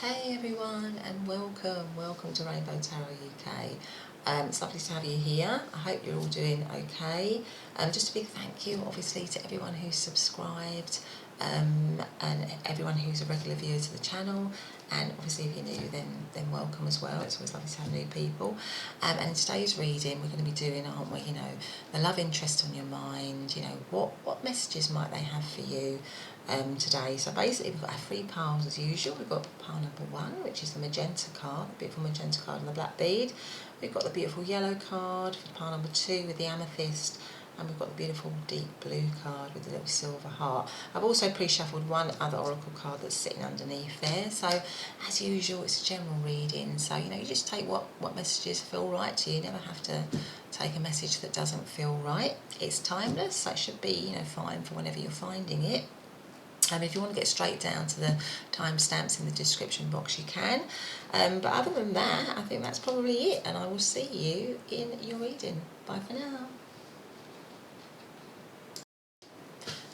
Hey everyone, and welcome to Rainbow Tarot UK. It's lovely to have you here. I hope you're all doing okay. Just a big thank you obviously to everyone who's subscribed and everyone who's a regular viewer to the channel, and obviously if you're new then welcome as well. It's always lovely to have new people. And in today's reading we're going to be doing, aren't we, the love interest on your mind, what messages might they have for you today. So basically we've got our three piles as usual. We've got pile number 1, which is the magenta card, the beautiful magenta card and the black bead. We've got the beautiful yellow card for pile number 2 with the amethyst, and we've got the beautiful deep blue card with the little silver heart. I've also pre-shuffled one other oracle card that's sitting underneath there. So as usual, it's a general reading, so you just take what messages feel right to you. You never have to take a message that doesn't feel right. It's timeless, so it should be fine for whenever you're finding it. If you want to get straight down to the timestamps in the description box, you can. But other than that, I think that's probably it, and I will see you in your reading. Bye for now.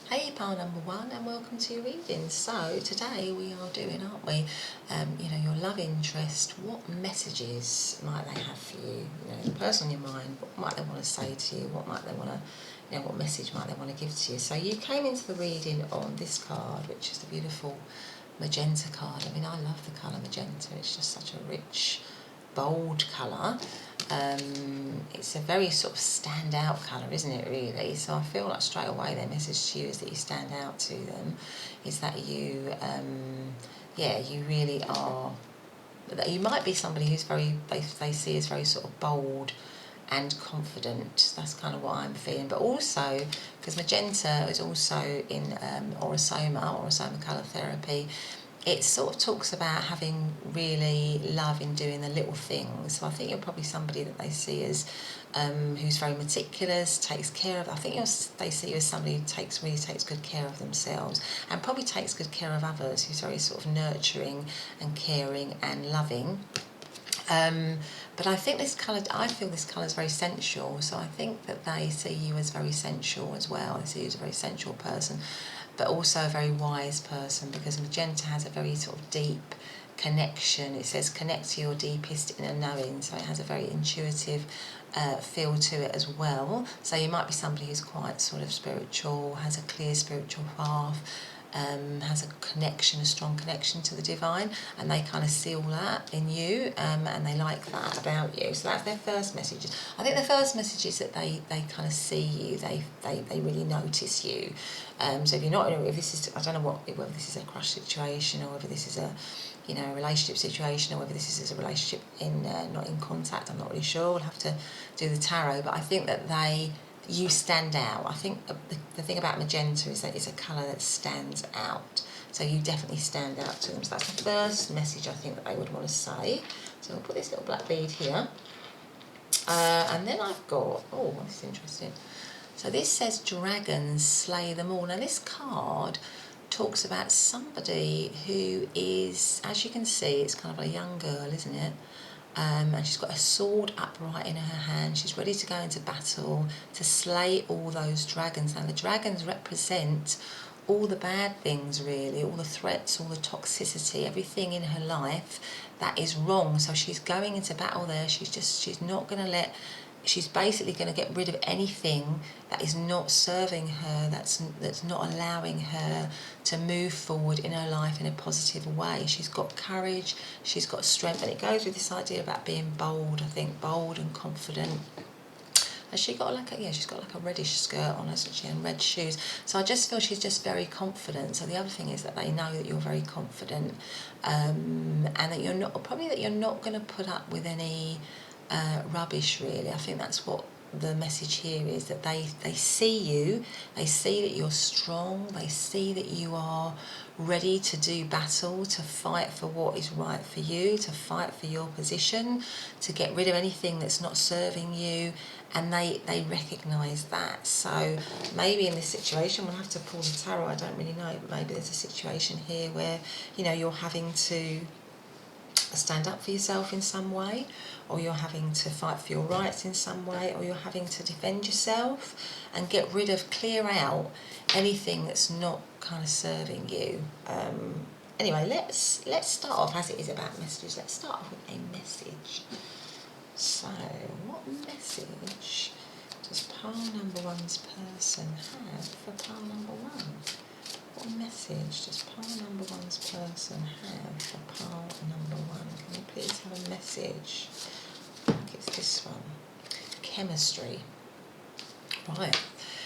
Hey, pile number 1, and welcome to your reading. So today we are doing, aren't we, your love interest. What messages might they have for you? The person on your mind, what might they want to say to you? What might they want to, what message might they want to give to you? So you came into the reading on this card, which is the beautiful magenta card. I mean, I love the colour magenta. It's just such a rich, bold colour. It's a very sort of stand out colour, isn't it, really? So I feel like straight away their message to you is that you stand out to them, is that you you really are, that you might be somebody who's very, they see as very sort of bold and confident. That's kind of what I'm feeling. But also, because magenta is also in Orosoma colour therapy, it sort of talks about having really love in doing the little things. So I think you're probably somebody that they see as who's very meticulous, takes care of. I think they see you as somebody who really takes good care of themselves, and probably takes good care of others, who's very sort of nurturing and caring and loving. But I think I feel this colour is very sensual, so I think that they see you as very sensual as well. They see you as a very sensual person, but also a very wise person, because magenta has a very sort of deep connection. It says connect to your deepest inner knowing, so it has a very intuitive feel to it as well. So you might be somebody who's quite sort of spiritual, has a clear spiritual path, has a strong connection to the divine, and they kind of see all that in you, and they like that about you. So that's their first message. I think the first message is that they kind of see you, they really notice you. So if you're not, if this is, I don't know whether this is a crush situation, or whether this is a a relationship situation, or whether this is a relationship in not in contact, I'm not really sure. We'll have to do the tarot, but I think that you stand out. I think the thing about magenta is that it's a colour that stands out. So you definitely stand out to them. So that's the first message I think that they would want to say. So I'll put this little black bead here. And then I've got, oh, this is interesting. So this says dragons slay them all. Now this card talks about somebody who is, as you can see, it's kind of a young girl, isn't it? And she's got a sword upright in her hand. She's ready to go into battle to slay all those dragons. Now the dragons represent all the bad things, really, all the threats, all the toxicity, everything in her life that is wrong. So she's going into battle there. She's not going to let, she's basically going to get rid of anything that is not serving her, that's not allowing her to move forward in her life in a positive way. She's got courage, she's got strength, and it goes with this idea about being bold, I think, bold and confident. Has she got she's got like a reddish skirt on, hasn't she, and red shoes. So I just feel she's just very confident. So the other thing is that they know that you're very confident, and that you're not going to put up with any rubbish, really. I think that's what the message here is, that they see you, they see that you're strong, they see that you are ready to do battle, to fight for what is right for you, to fight for your position, to get rid of anything that's not serving you, and they recognise that. So maybe in this situation, we'll have to pull the tarot, I don't really know, but maybe there's a situation here where you're having to stand up for yourself in some way, or you're having to fight for your rights in some way, or you're having to defend yourself and get rid of, clear out anything that's not kind of serving you. anyway, let's start off, as it is about messages, let's start off with a message. So, what message does pile number one's person have for pile number one? What message does pile number one's person have for pile number one? Can we please have a message? I think it's this one. Chemistry. Right.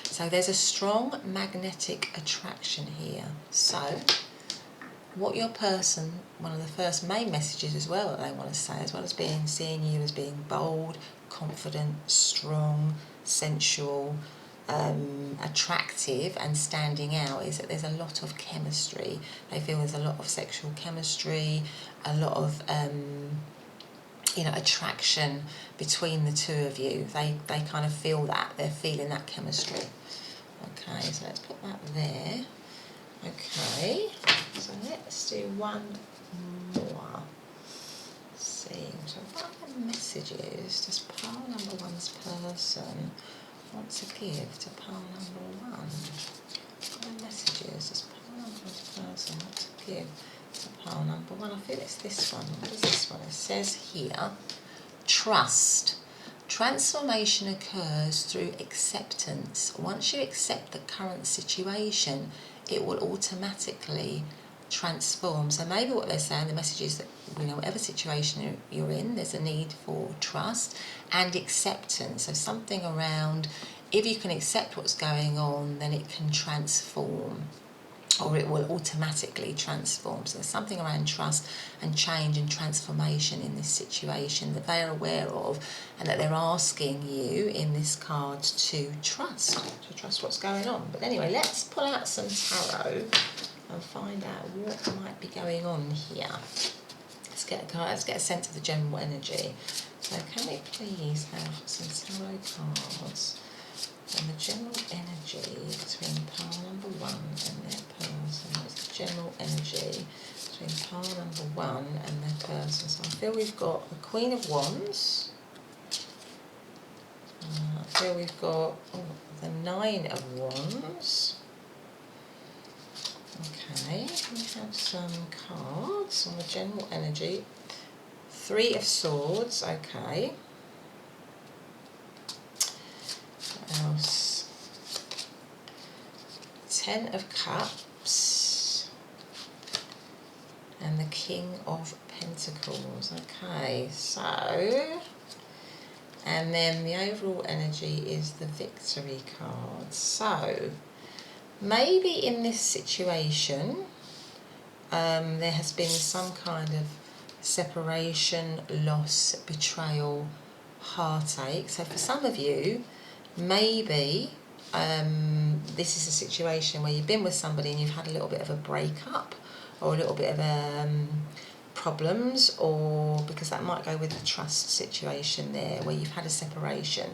So there's a strong magnetic attraction here. So what your person, one of the first main messages as well that they want to say, as well as seeing you as being bold, confident, strong, sensual, attractive and standing out, is that there's a lot of chemistry. They feel there's a lot of sexual chemistry, a lot of attraction between the two of you. They kind of feel that, they're feeling that chemistry. Okay, so let's put that there. Okay, so let's do one more. Let's see, so what other messages does pile number one's person want to give to pile number one? What other messages does pile number one's person want to give to pile number one? I feel it's this one. What is this one? It says here, trust. Transformation occurs through acceptance. Once you accept the current situation, it will automatically transform. So maybe what they're saying, the message is that, whatever situation you're in, there's a need for trust and acceptance. So something around, if you can accept what's going on, then it can transform, or it will automatically transform. So there's something around trust and change and transformation in this situation that they are aware of, and that they're asking you in this card to trust what's going on. But anyway, let's pull out some tarot and find out what might be going on here. Let's get a sense of the general energy. So can we please have some tarot cards and the general energy between pile number one and their person? What's the general energy between pile number one and their person? So I feel we've got the Queen of Wands. I feel we've got the Nine of Wands. Okay, we have some cards on the general energy. Three of Swords, okay. What else? Ten of Cups. And the King of Pentacles. Okay, so, and then the overall energy is the Victory card. So, maybe in this situation, there has been some kind of separation, loss, betrayal, heartache. So for some of you, maybe this is a situation where you've been with somebody and you've had a little bit of a breakup, or a little bit of problems, or because that might go with the trust situation there, where you've had a separation.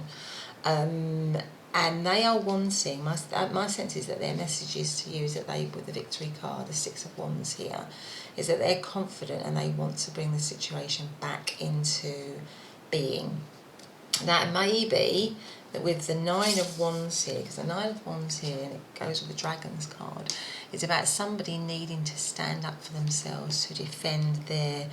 And they are wanting, my sense is that their message is to you, is that they, with the Victory card, the Six of Wands here, is that they're confident and they want to bring the situation back into being. Now, it may be that with the Nine of Wands here, because the Nine of Wands here, and it goes with the Dragon's card, it's about somebody needing to stand up for themselves, to defend their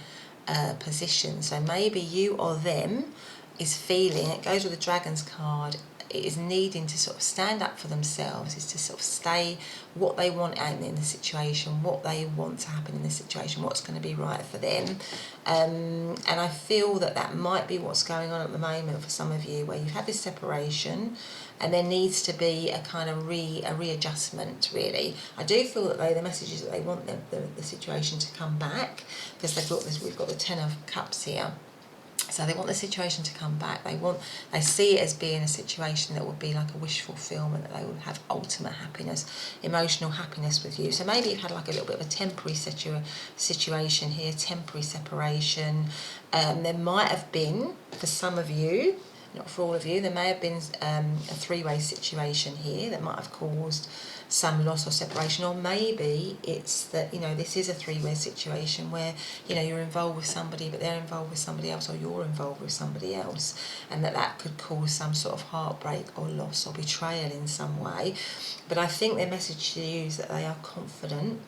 position. So maybe you or them is feeling, it goes with the Dragon's card, is needing to sort of stand up for themselves, is to sort of stay what they want out in the situation, what they want to happen in the situation, what's going to be right for them. And I feel that that might be what's going on at the moment for some of you, where you've had this separation and there needs to be a kind of a readjustment, really. I do feel that the message is that they want the situation to come back, because we've got the Ten of Cups here. So they want the situation to come back. They see it as being a situation that would be like a wish fulfillment, that they would have ultimate happiness, emotional happiness with you. So maybe you've had like a little bit of a temporary situation here, temporary separation. There might have been, for some of you, not for all of you, there may have been a three-way situation here that might have caused some loss or separation, or maybe it's that, this is a three-way situation where, you're involved with somebody, but they're involved with somebody else, or you're involved with somebody else, and that could cause some sort of heartbreak or loss or betrayal in some way. But I think their message to you is that they are confident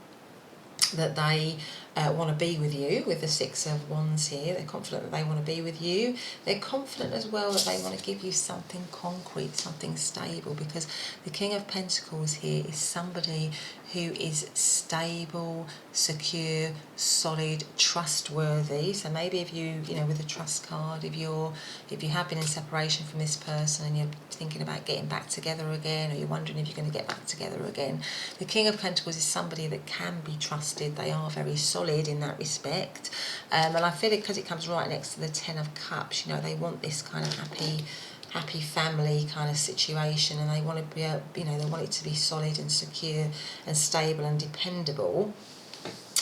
that they want to be with you with the Six of Wands here. They're confident that they want to be with you. They're confident as well that they want to give you something concrete, something stable, because the King of Pentacles here is somebody who is stable, secure, solid, trustworthy. So maybe if you know, with the trust card, if you have been in separation from this person and you're thinking about getting back together again, or you're wondering if you're going to get back together again, the King of Pentacles is somebody that can be trusted. They are very solid in that respect, and I feel it because it comes right next to the Ten of Cups. You know, they want this kind of happy family kind of situation, and they want to be, you know, they want it to be solid and secure and stable and dependable.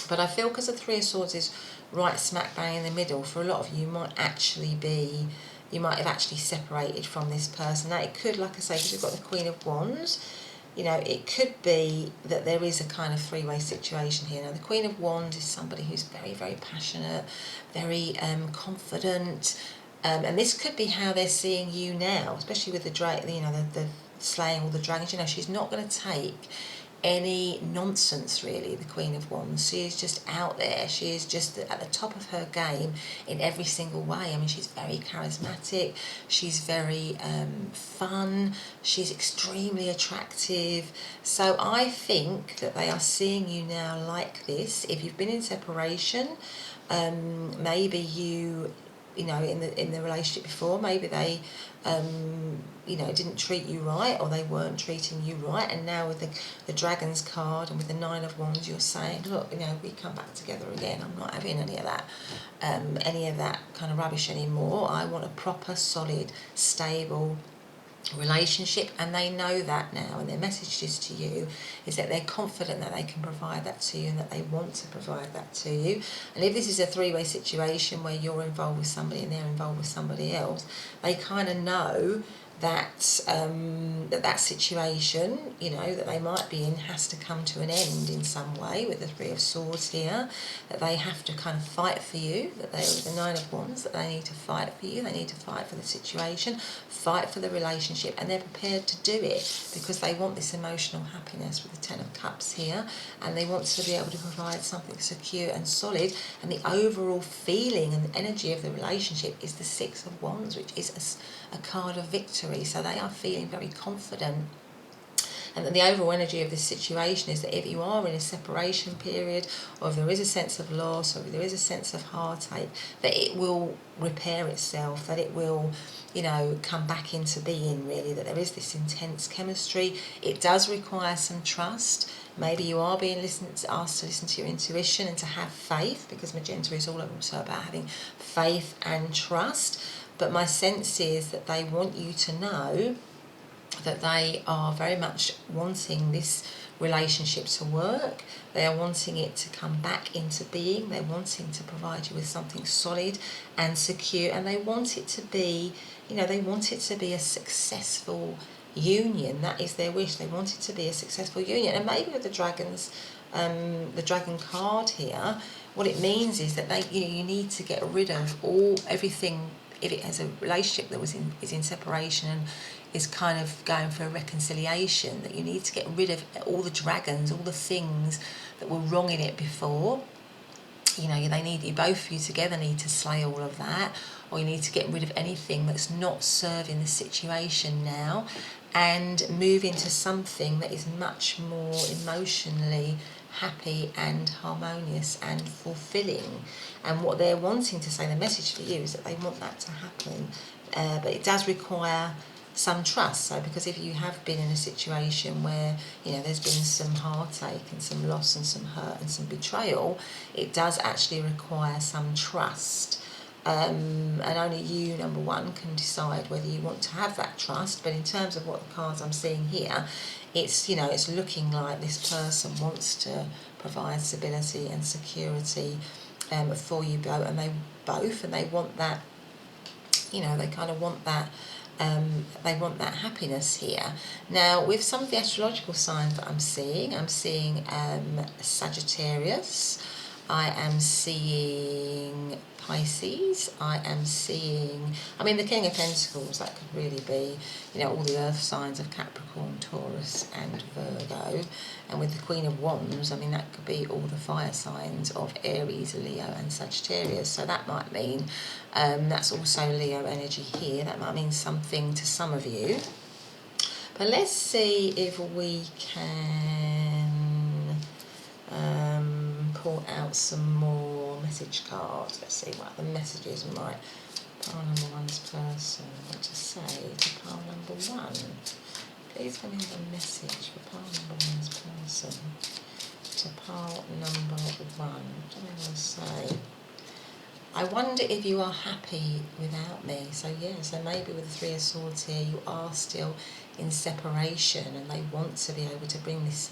But I feel because the Three of Swords is right smack bang in the middle, for a lot of you, you might have actually separated from this person. Now it could, like I say, because we've got the Queen of Wands, you know, it could be that there is a kind of three-way situation here. Now, the Queen of Wands is somebody who's very, very passionate, very confident, and this could be how they're seeing you now, especially with the the slaying all the dragons. You know, she's not going to take any nonsense, really, the Queen of Wands. She is just out there. She is just at the top of her game in every single way. I mean, she's very charismatic. She's very fun. She's extremely attractive. So I think that they are seeing you now like this. If you've been in separation, maybe you know, in the relationship before, maybe they you know, didn't treat you right, or they weren't treating you right, and now with the Dragon's card and with the Nine of Wands, you're saying, look, you know, we come back together again. I'm not having any of that kind of rubbish anymore. I want a proper, solid, stable relationship, and they know that now, and their messages to you is that they're confident that they can provide that to you, and that they want to provide that to you. And if this is a three-way situation where you're involved with somebody and they're involved with somebody else, they kind of know that that situation, you know, that they might be in has to come to an end in some way, with the Three of Swords here, that they have to kind of fight for you, that they, with the Nine of Wands, that they need to fight for you, they need to fight for the situation, fight for the relationship, and they're prepared to do it because they want this emotional happiness with the Ten of Cups here, and they want to be able to provide something secure and solid, and the overall feeling and the energy of the relationship is the Six of Wands, which is a card of victory. So they are feeling very confident, and that the overall energy of this situation is that if you are in a separation period, or if there is a sense of loss, or if there is a sense of heartache, that it will repair itself, that it will, you know, come back into being, really, that there is this intense chemistry. It does require some trust. Maybe you are being asked to listen to your intuition and to have faith, because Magenta is also about having faith and trust. But my sense is that they want you to know that they are very much wanting this relationship to work. They are wanting it to come back into being. They're wanting to provide you with something solid and secure, and they want it to be, you know, they want it to be a successful union. That is their wish. They want it to be a successful union. And maybe with the the dragon card here, what it means is that you need to get rid of everything. If it has a relationship that is in separation and is kind of going for a reconciliation, that you need to get rid of all the dragons, all the things that were wrong in it before. You know, both of you together need to slay all of that, or you need to get rid of anything that's not serving the situation now, and move into something that is much more emotionally happy and harmonious and fulfilling. And what they're wanting to say, the message for you, is that they want that to happen, but it does require some trust. So because if you have been in a situation where, you know, there's been some heartache and some loss and some hurt and some betrayal, it does actually require some trust. And only you, number one, can decide whether you want to have that trust. But in terms of what the cards I'm seeing here, it's, you know, it's looking like this person wants to provide stability and security for you both, and they want that, you know, they kind of want that. They want that happiness here. Now, with some of the astrological signs that I'm seeing Sagittarius, I am seeing Pisces. I am seeing, I mean, the King of Pentacles, that could really be, all the earth signs of Capricorn, Taurus and Virgo. And with the Queen of Wands, I mean, that could be all the fire signs of Aries, Leo and Sagittarius. So that might mean, that's also Leo energy here. That might mean something to some of you. But let's see if we can pull out some more message cards. Let's see what the messages might pile number one's person want to say to pile number one. Please can we have a message for pile number one's person to pile number one. What do they want to say? I wonder if you are happy without me. So yeah, so maybe with the Three of Swords here, you are still in separation, and they want to be able to bring this,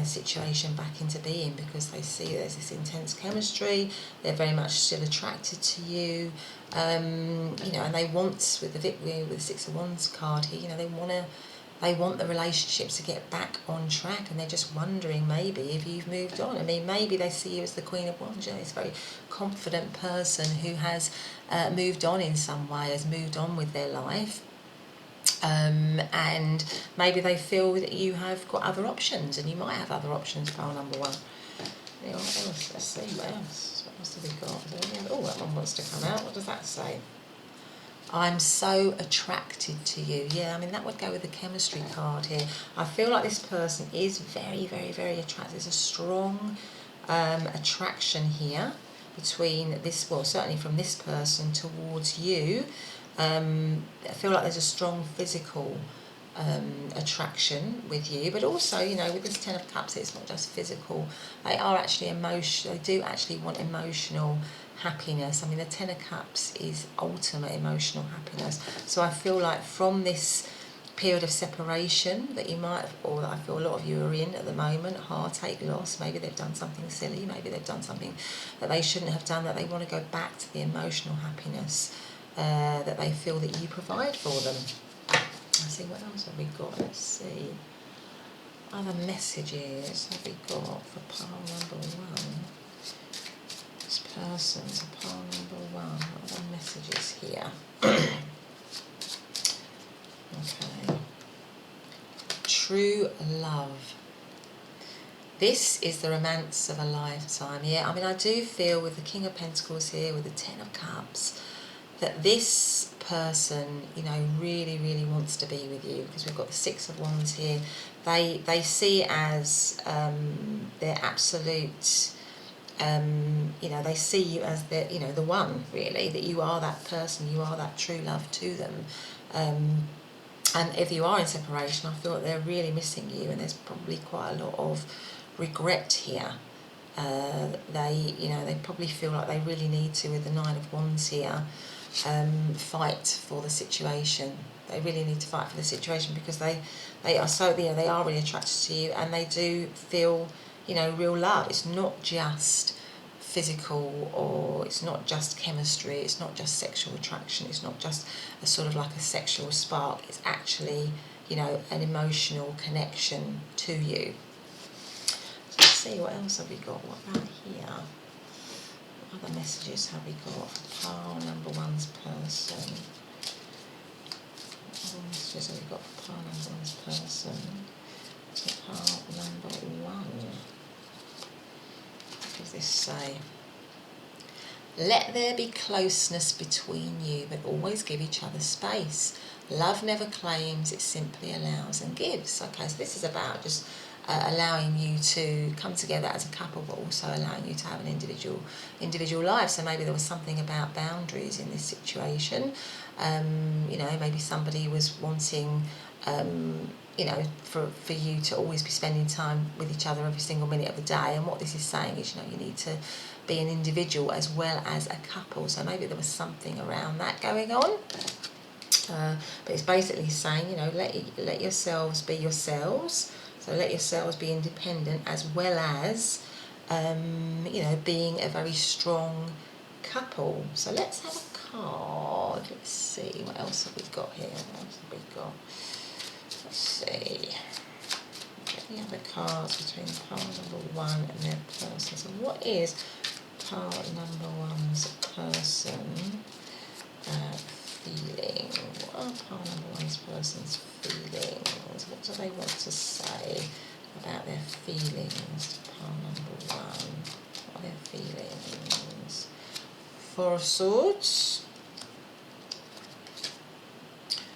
situation back into being, because they see there's this intense chemistry. They're very much still attracted to you, and they want, with the Six of Wands card here, they want the relationship to get back on track, and they're just wondering maybe if you've moved on. I mean, maybe they see you as the Queen of Wands, this very confident person who has moved on in some way, has moved on with their life. And maybe they feel that you have got other options, and you might have other options, pile number one. What else? Let's see, what else? What else have we got? Oh, that one wants to come out. What does that say? I'm so attracted to you. Yeah, I mean, that would go with the chemistry card here. I feel like this person is very, very, very attractive. There's a strong attraction here between this, well, certainly from this person towards you. I feel like there's a strong physical attraction with you, but also, with this Ten of Cups, it's not just physical. They are actually emotional. They do actually want emotional happiness. I mean, the Ten of Cups is ultimate emotional happiness. So I feel like from this period of separation that you might have, or that I feel a lot of you are in at the moment, heartache, loss, maybe they've done something silly, maybe they've done something that they shouldn't have done, that they want to go back to the emotional happiness that they feel that you provide for them. Let's see, what else have we got? Let's see. Other messages have we got for pile number one? This person, so pile number one. What other messages here? Okay. True love. This is the romance of a lifetime. Yeah, I mean, I do feel with the King of Pentacles here, with the Ten of Cups, that this person, really, really wants to be with you, because we've got the Six of Wands here. They see it as their absolute, they see you as the one, really, that you are that person, you are that true love to them. And if you are in separation, I feel that they're really missing you, and there's probably quite a lot of regret here. They probably feel like they really need to, with the Nine of Wands here, fight for the situation. They really need to fight for the situation, because they are so, they are really attracted to you, and they do feel, real love. It's not just physical, or it's not just chemistry, it's not just sexual attraction, it's not just a sort of like a sexual spark, it's actually, an emotional connection to you. So let's see, what else have we got? What about here? What other messages have we got for pile number one's person? What other messages have we got for pile number one's person to pile number one? What does this say? Let there be closeness between you, but always give each other space. Love never claims, it simply allows and gives. Okay, so this is about just allowing you to come together as a couple, but also allowing you to have an individual life. So maybe there was something about boundaries in this situation. Maybe somebody was wanting, for you to always be spending time with each other every single minute of the day. And what this is saying is, you need to be an individual as well as a couple. So maybe there was something around that going on. But it's basically saying, let yourselves be yourselves. So let yourselves be independent, as well as, being a very strong couple. So let's have a card. Let's see, what else have we got here? What else have we got? Let's see. Get the other cards between pile number one and their person. So what is part number one's person feeling? What are part number one's person's feelings? What do they want to say about their feelings to part number one? What are their feelings? Four of Swords.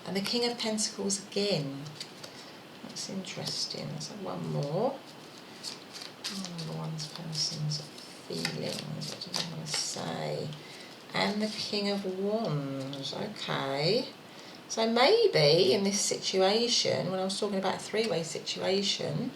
And the King of Pentacles again. That's interesting. Let's have one more. Number one's person's feelings. What do they want to say? And the King of Wands. Okay. So maybe in this situation, when I was talking about a three-way situation,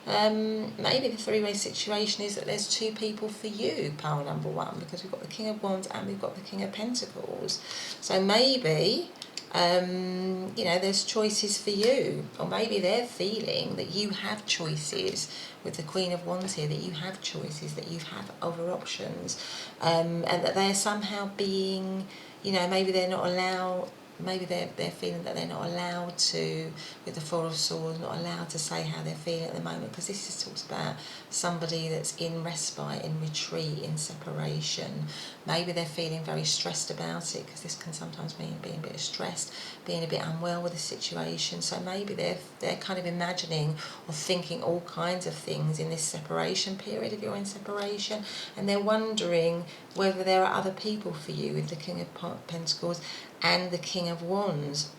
maybe the three-way situation is that there's two people for you, pile number one, because we've got the King of Wands and we've got the King of Pentacles. So maybe there's choices for you, or maybe they're feeling that you have choices with the Queen of Wands here, that you have choices, that you have other options, and that they're somehow being, maybe they're not allowed. Maybe they're feeling that they're not allowed to, with the Four of Swords, not allowed to say how they're feeling at the moment, because this is talks about somebody that's in respite, in retreat, in separation. Maybe they're feeling very stressed about it, because this can sometimes mean being a bit stressed, being a bit unwell with the situation. So maybe they're kind of imagining or thinking all kinds of things in this separation period, if you're in separation, and they're wondering whether there are other people for you with the King of Pentacles and the King of Wands.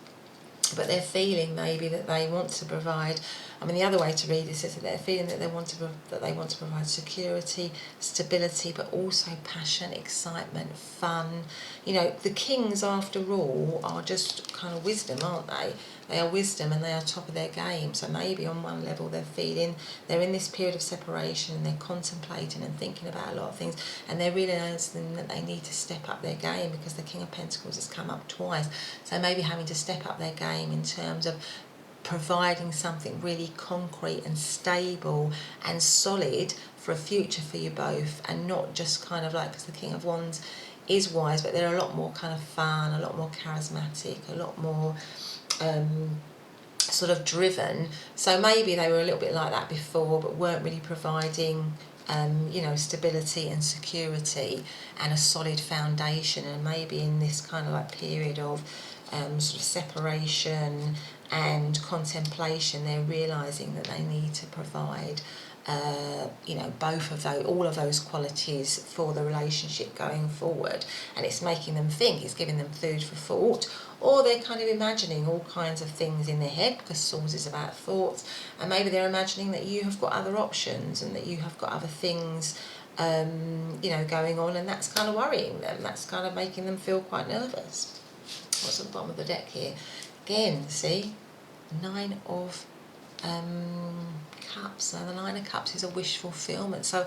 But they're feeling maybe that they want to provide, the other way to read this is that they're feeling that they want to provide security, stability, but also passion, excitement, fun. The kings, after all, are just kind of wisdom, aren't they? They are wisdom and they are top of their game. So maybe on one level they're feeling they're in this period of separation and they're contemplating and thinking about a lot of things, and they're realising that they need to step up their game, because the King of Pentacles has come up twice. So maybe having to step up their game in terms of providing something really concrete and stable and solid for a future for you both, and not just kind of like, because the King of Wands is wise, but they're a lot more kind of fun, a lot more charismatic, a lot more sort of driven. So maybe they were a little bit like that before, but weren't really providing stability and security and a solid foundation. And maybe in this kind of like period of sort of separation and contemplation, they're realising that they need to provide both of those, all of those qualities for the relationship going forward. And it's making them think, it's giving them food for thought, or they're kind of imagining all kinds of things in their head, because Swords is about thoughts, and maybe they're imagining that you have got other options and that you have got other things going on, and that's kind of worrying them, that's kind of making them feel quite nervous. What's at the bottom of the deck here? Again, see, Nine of Cups. So the Nine of Cups is a wish fulfillment. So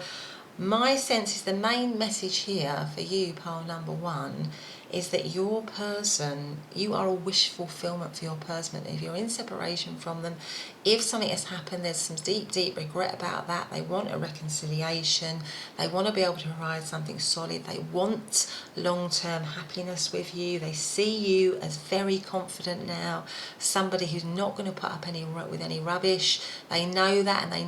my sense is the main message here for you, pile number one, is that your person, you are a wish fulfillment for your person. If you're in separation from them, if something has happened, there's some deep regret about that. They want a reconciliation. They want to be able to provide something solid. They want long-term happiness with you. They see you as very confident now, somebody who's not going to put up with any rubbish. They know that, and they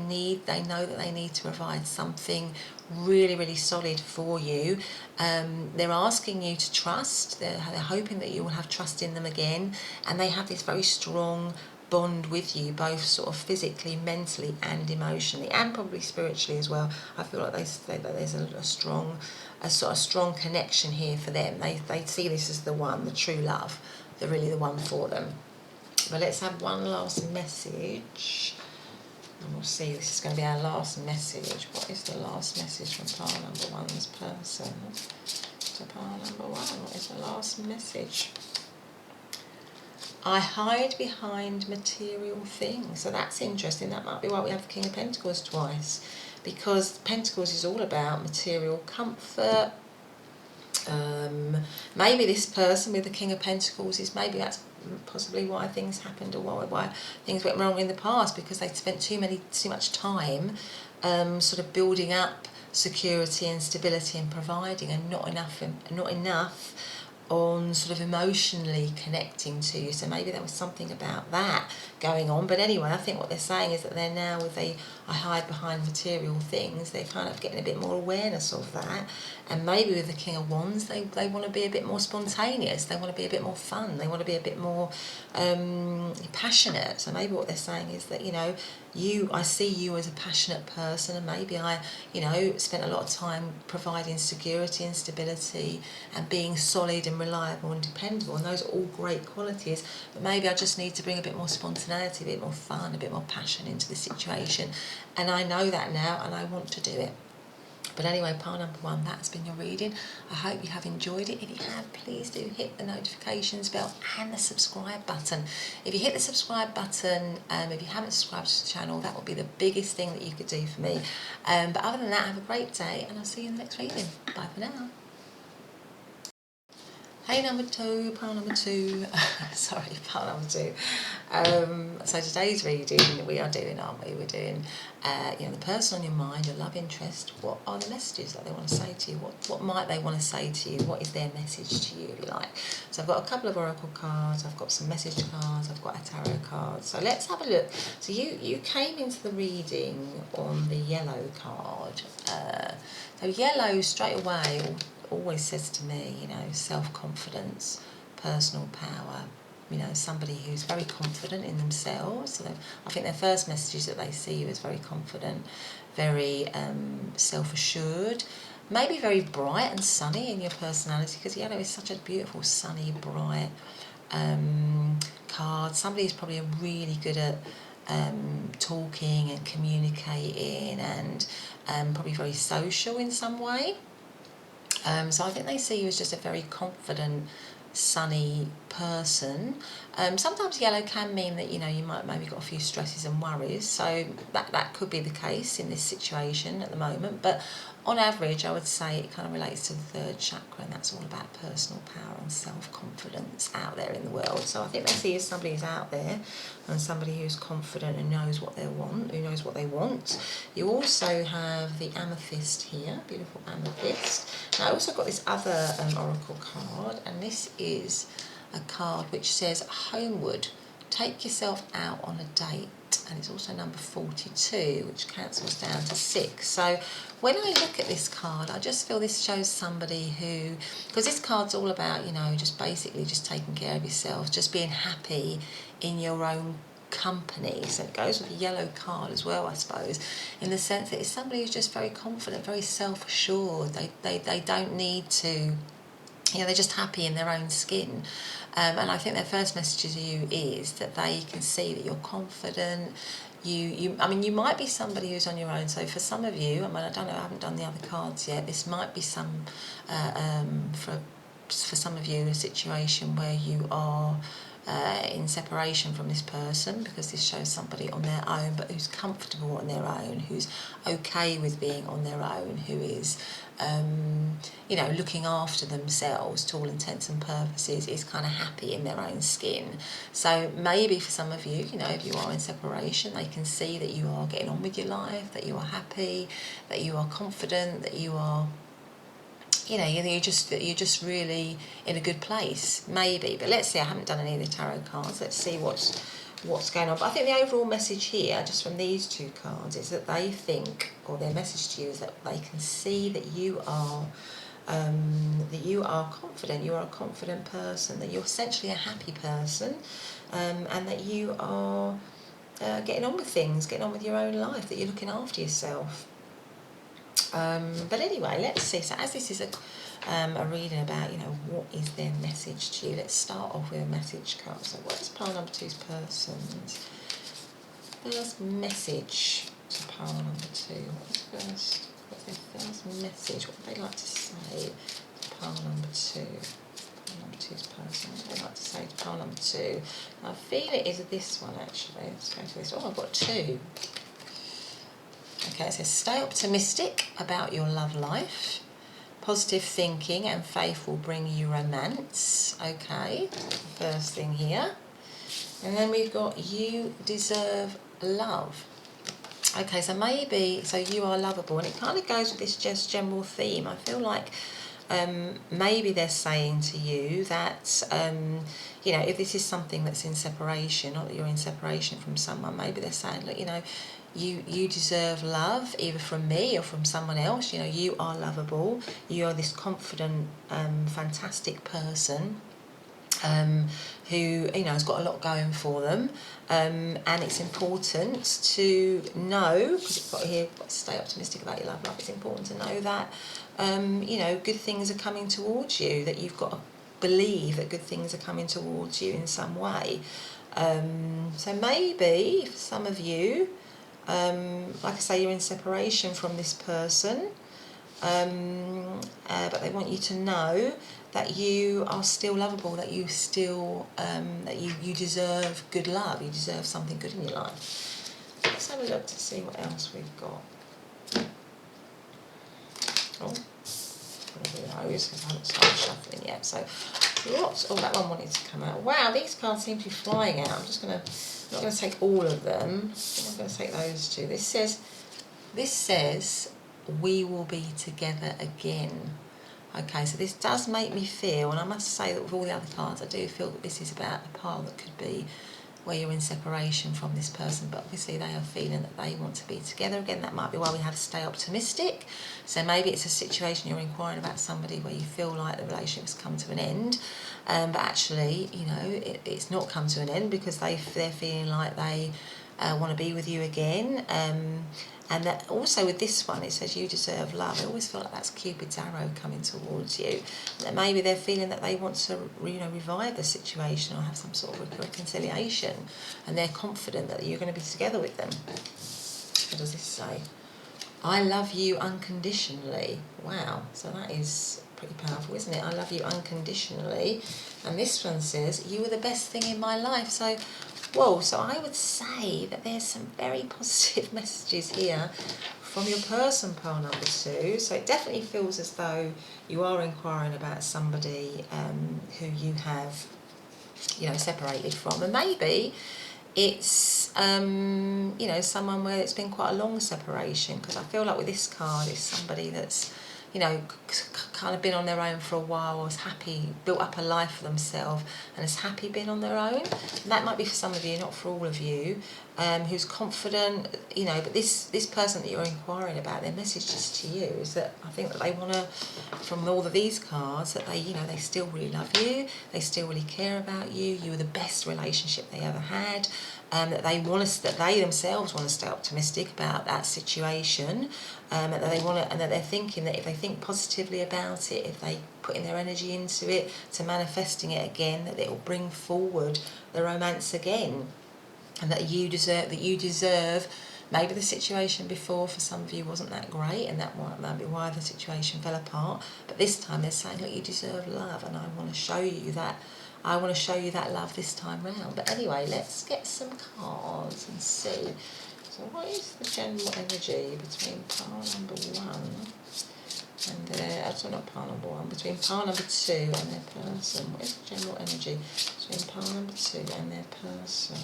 know that they need to provide something really solid for you. They're asking you to trust. They're hoping that you will have trust in them again, and they have this very strong bond with you, both sort of physically, mentally and emotionally, and probably spiritually as well. I feel like they say that there's a sort of strong connection here for them. They see this as the one, the true love, really the one for them. But let's have one last message. And we'll see, this is going to be our last message. What is the last message from pile number one's person to pile number one? What is the last message? I hide behind material things. So that's interesting. That might be why we have the King of Pentacles twice, because Pentacles is all about material comfort. Maybe this person with the King of Pentacles is, maybe that's possibly why things happened, or why things went wrong in the past, because they spent too much time sort of building up security and stability and providing, and not enough on sort of emotionally connecting to you. So maybe there was something about that going on. But anyway, I think what they're saying is that they're now with I hide behind material things, they're kind of getting a bit more awareness of that. And maybe with the King of Wands, they want to be a bit more spontaneous, they want to be a bit more fun, they want to be a bit more passionate. So maybe what they're saying is that, you know, I see you as a passionate person, and maybe I, you know, spent a lot of time providing security and stability and being solid and reliable and dependable, and those are all great qualities, but maybe I just need to bring a bit more spontaneity, a bit more fun, a bit more passion into the situation, and I know that now and I want to do it. But anyway, pile number 1, that's been your reading. I hope you have enjoyed it. If you have, please do hit the notifications bell and the subscribe button. If you hit the subscribe button, if you haven't subscribed to the channel, that would be the biggest thing that you could do for me. But other than that, have a great day, and I'll see you in the next reading. Bye for now. Hey, number 2, pile number 2, sorry, pile number 2. So today's reading, we are doing, aren't we? We're doing, you know, the person on your mind, your love interest. What are the messages that they want to say to you? What might they want to say to you? What is their message to you, if you like? So I've got a couple of oracle cards, I've got some message cards, I've got a tarot card. So let's have a look. So you came into the reading on the yellow card. So yellow straight away always says to me, you know, self-confidence, personal power, you know, somebody who's very confident in themselves. So I think their first message is that they see you as very confident, very self-assured, maybe very bright and sunny in your personality, because yellow is such a beautiful, sunny, bright card. Somebody who's probably really good at talking and communicating, and probably very social in some way. So I think they see you as just a very confident, sunny person. Sometimes yellow can mean that, you know, you might maybe got a few stresses and worries, so that could be the case in this situation at the moment, but on average I would say it kind of relates to the third chakra, and that's all about personal power and self-confidence out there in the world. So I think they see you as somebody who's out there and somebody who's confident and knows what they want. You also have the amethyst here, beautiful amethyst. Now I also got this other oracle card, and this is a card which says homeward, take yourself out on a date, and it's also number 42, which cancels down to 6. So when I look at this card, I just feel this shows somebody who, because this card's all about, you know, just basically just taking care of yourself, just being happy in your own company. So it goes with the yellow card as well, I suppose, in the sense that it's somebody who's just very confident, very self-assured. They don't need to, you know, they're just happy in their own skin. And I think their first message to you is that they can see that you're confident. I mean, you might be somebody who's on your own. So for some of you, I mean, I don't know, I haven't done the other cards yet. This might be for some of you, a situation where you are in separation from this person, because this shows somebody on their own, but who's comfortable on their own, who's okay with being on their own, who is you know, looking after themselves to all intents and purposes, is kind of happy in their own skin. So maybe for some of you, you know, if you are in separation, they can see that you are getting on with your life, that you are happy, that you are confident, that you are, you know, you're just really in a good place, maybe. But let's see, I haven't done any of the tarot cards. Let's see what's going on. But I think the overall message here, just from these two cards, is that they think, or their message to you is that they can see that you are confident, you are a confident person, that you're essentially a happy person, and that you are getting on with things, getting on with your own life, that you're looking after yourself. But anyway, let's see. So as this is a reading about, you know, what is their message to you, let's start off with a message card. So what's pile number 2's person's first message to pile number 2? What's their first message? What would they like to say to pile number 2? Pile number 2's person. What would they like to say to pile number 2? I feel it is this one, actually. Let's go for this. Oh, I've got 2. Okay, it says stay optimistic about your love life. Positive thinking and faith will bring you romance. Okay, first thing here. And then we've got you deserve love. Okay, so maybe, so you are lovable. And it kind of goes with this just general theme. I feel like maybe they're saying to you that, you know, if this is something that's in separation, or that you're in separation from someone, maybe they're saying, look, you know, you deserve love, either from me or from someone else. You know, you are lovable. You are this confident, fantastic person who, you know, has got a lot going for them, and it's important to know, because it's got here, stay optimistic about your love life. It's important to know that you know, good things are coming towards you, that you've got to believe that good things are coming towards you in some way. So maybe for some of you, like I say, you're in separation from this person, but they want you to know that you are still lovable, that you still, that you deserve good love, you deserve something good in your life. Let's have a look to see what else we've got. Oh, I haven't started shuffling yet, so lots. Oh, that one wanted to come out. Wow, these cards seem to be flying out. I'm not going to take all of them. I'm going to take those two. This says, we will be together again. Okay, so this does make me feel, and I must say that with all the other cards, I do feel that this is about a pile that could be where you're in separation from this person, but obviously they are feeling that they want to be together again. That might be why we have to stay optimistic. So maybe it's a situation you're inquiring about somebody where you feel like the relationship's come to an end, but actually, you know, it's not come to an end, because they're feeling like they want to be with you again. And that also with this one, it says you deserve love. I always feel like that's Cupid's arrow coming towards you. That maybe they're feeling that they want to, you know, revive the situation or have some sort of reconciliation, and they're confident that you're going to be together with them. What does this say? I love you unconditionally. Wow, so that is pretty powerful, isn't it? I love you unconditionally. And this one says, you are the best thing in my life. So, whoa, so I would say that there's some very positive messages here from your person, pile number 2. So it definitely feels as though you are inquiring about somebody who you have, you know, separated from. And maybe it's, you know, someone where it's been quite a long separation, because I feel like with this card, it's somebody that's, you know, kind of been on their own for a while, was happy, built up a life for themselves, and has happy being on their own. And that might be for some of you, not for all of you, who's confident, you know, but this person that you're inquiring about, their message just to you is that I think that they want to, from all of these cards, that they, you know, they still really love you, they still really care about you, you were the best relationship they ever had, that they want to, that they themselves want to stay optimistic about that situation, that they want to, and that they're thinking that if they think positively about it, if they put in their energy into it, to manifesting it again, that it will bring forward the romance again, and that you deserve. Maybe the situation before for some of you wasn't that great, and that might be why the situation fell apart. But this time they're saying, look, you deserve love, and I want to show you that. I want to show you that love this time round. But anyway, let's get some cards and see. So what is the general energy between pile number 1 and their, sorry, not pile number 1, between pile number 2 and their person? What is the general energy between pile number 2 and their person?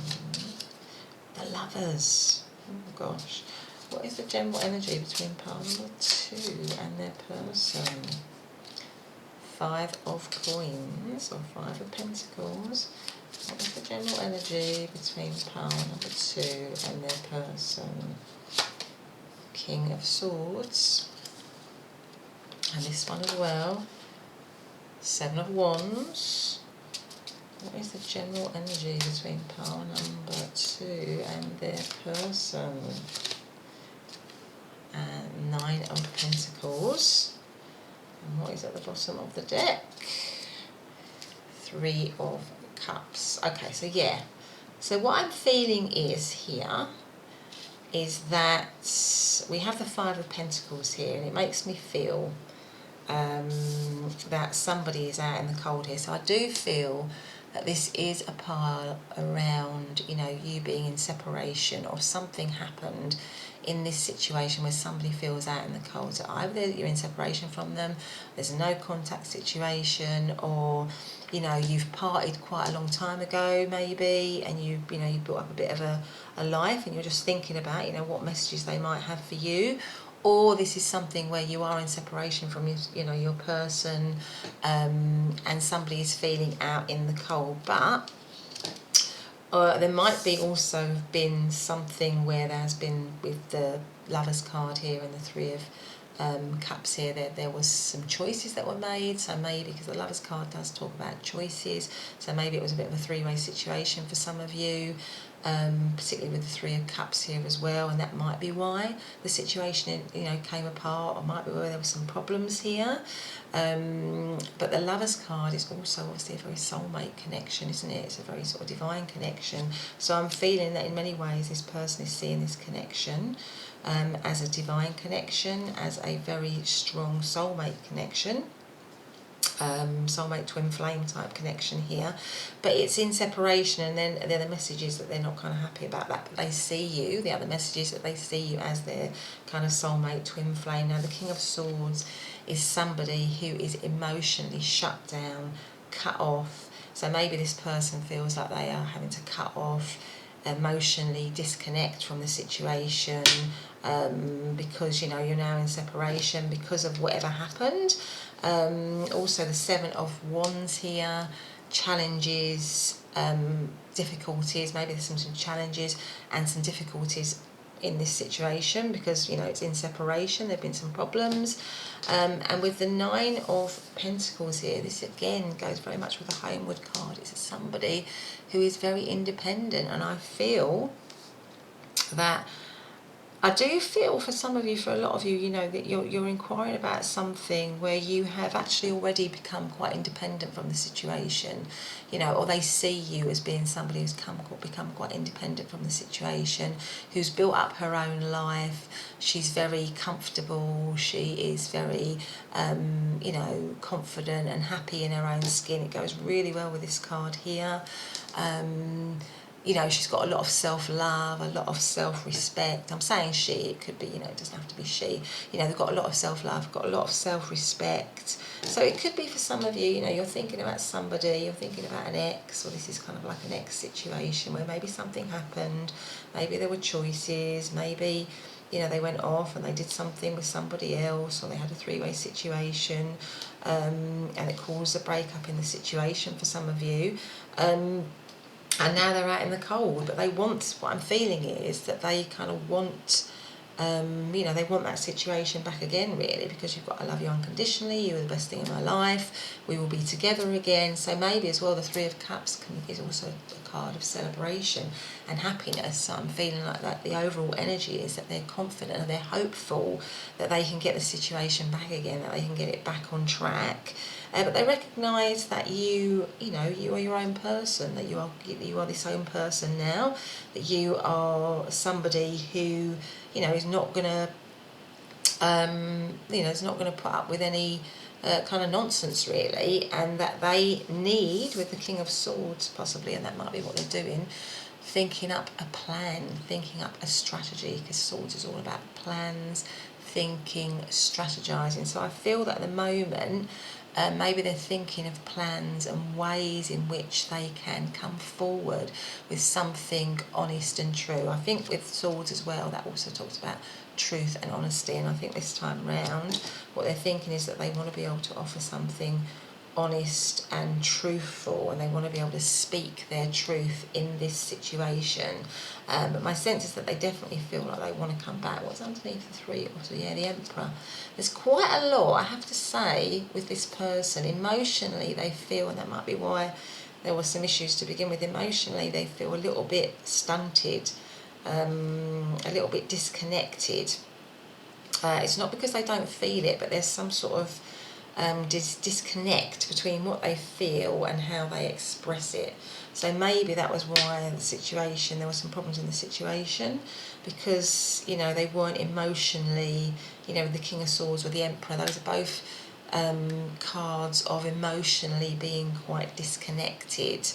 The Lovers. Oh gosh. What is the general energy between pile number 2 and their person? 5 of Coins, or 5 of Pentacles. What is the general energy between pile number 2 and their person? King of Swords. And this one as well. 7 of Wands. What is the general energy between pile number 2 and their person? And 9 of Pentacles. And what is at the bottom of the deck? 3 of Cups. Okay, so yeah. So what I'm feeling is that we have the 5 of Pentacles here, and it makes me feel that somebody is out in the cold here. So I do feel that this is a pile around, you know, you being in separation, or something happened in this situation where somebody feels out in the cold. So either you're in separation from them, there's a no contact situation, or, you know, you've parted quite a long time ago maybe, and you know, you built up a bit of a life, and you're just thinking about, you know, what messages they might have for you. Or this is something where you are in separation from your, you know, your person, and somebody is feeling out in the cold. But There might be also have been something where there has been, with the Lovers card here and the Three of Cups here, there was some choices that were made. So maybe, because the Lovers card does talk about choices, so maybe it was a bit of a three-way situation for some of you, particularly with the Three of Cups here as well, and that might be why the situation, came apart, or might be where there were some problems here. But the Lovers card is also obviously a very soulmate connection, isn't it? It's a very sort of divine connection. So I'm feeling that in many ways this person is seeing this connection as a divine connection, as a very strong soulmate connection. Soulmate twin flame type connection here, but it's in separation, and then the message is that they're not kind of happy about that, but they see you, the other message is that they see you as their kind of soulmate twin flame. Now the King of Swords is somebody who is emotionally shut down, cut off. So maybe this person feels like they are having to cut off, emotionally disconnect from the situation, because you're now in separation because of whatever happened. Also the Seven of Wands here, challenges, difficulties. Maybe there's some challenges and some difficulties in this situation because it's in separation. There have been some problems, and with the Nine of Pentacles here, this again goes very much with the Homeward card. It's somebody who is very independent, and I feel that I do feel for some of you, for a lot of you, that you're inquiring about something where you have actually already become quite independent from the situation, or they see you as being somebody who's become quite independent from the situation, who's built up her own life. She's very comfortable. She is very, confident and happy in her own skin. It goes really well with this card here. She's got a lot of self-love, a lot of self-respect. I'm saying she, it could be, it doesn't have to be she. They've got a lot of self-love, got a lot of self-respect. So it could be for some of you, you're thinking about somebody, you're thinking about an ex, or this is kind of like an ex situation where maybe something happened, maybe there were choices, maybe, they went off and they did something with somebody else, or they had a three-way situation, and it caused a breakup in the situation for some of you. And now they're out in the cold, but they want, what I'm feeling is that they kind of want, they want that situation back again, really, because you've got, I love you unconditionally, you are the best thing in my life, we will be together again. So maybe as well the Three of Cups is also a card of celebration and happiness. So I'm feeling like that the overall energy is that they're confident and they're hopeful that they can get the situation back again, that they can get it back on track. But they recognise that you are your own person, that you are this own person now, that you are somebody who, is not going to, is not going to put up with any kind of nonsense, really, and that they need, with the King of Swords possibly, and that might be what they're doing, thinking up a plan, thinking up a strategy, because Swords is all about plans, thinking, strategizing. So I feel that at the moment, maybe they're thinking of plans and ways in which they can come forward with something honest and true. I think with Swords as well, that also talks about truth and honesty, and I think this time round what they're thinking is that they want to be able to offer something honest and truthful, and they want to be able to speak their truth in this situation. But my sense is that they definitely feel like they want to come back. What's underneath the three? Also, yeah, the Emperor. There's quite a lot, I have to say, with this person. Emotionally, they feel, and that might be why there were some issues to begin with, emotionally they feel a little bit stunted, a little bit disconnected. It's not because they don't feel it, but there's some sort of disconnect between what they feel and how they express it. So maybe that was why the situation, there were some problems in the situation, because they weren't emotionally, with the King of Swords or the Emperor, those are both cards of emotionally being quite disconnected,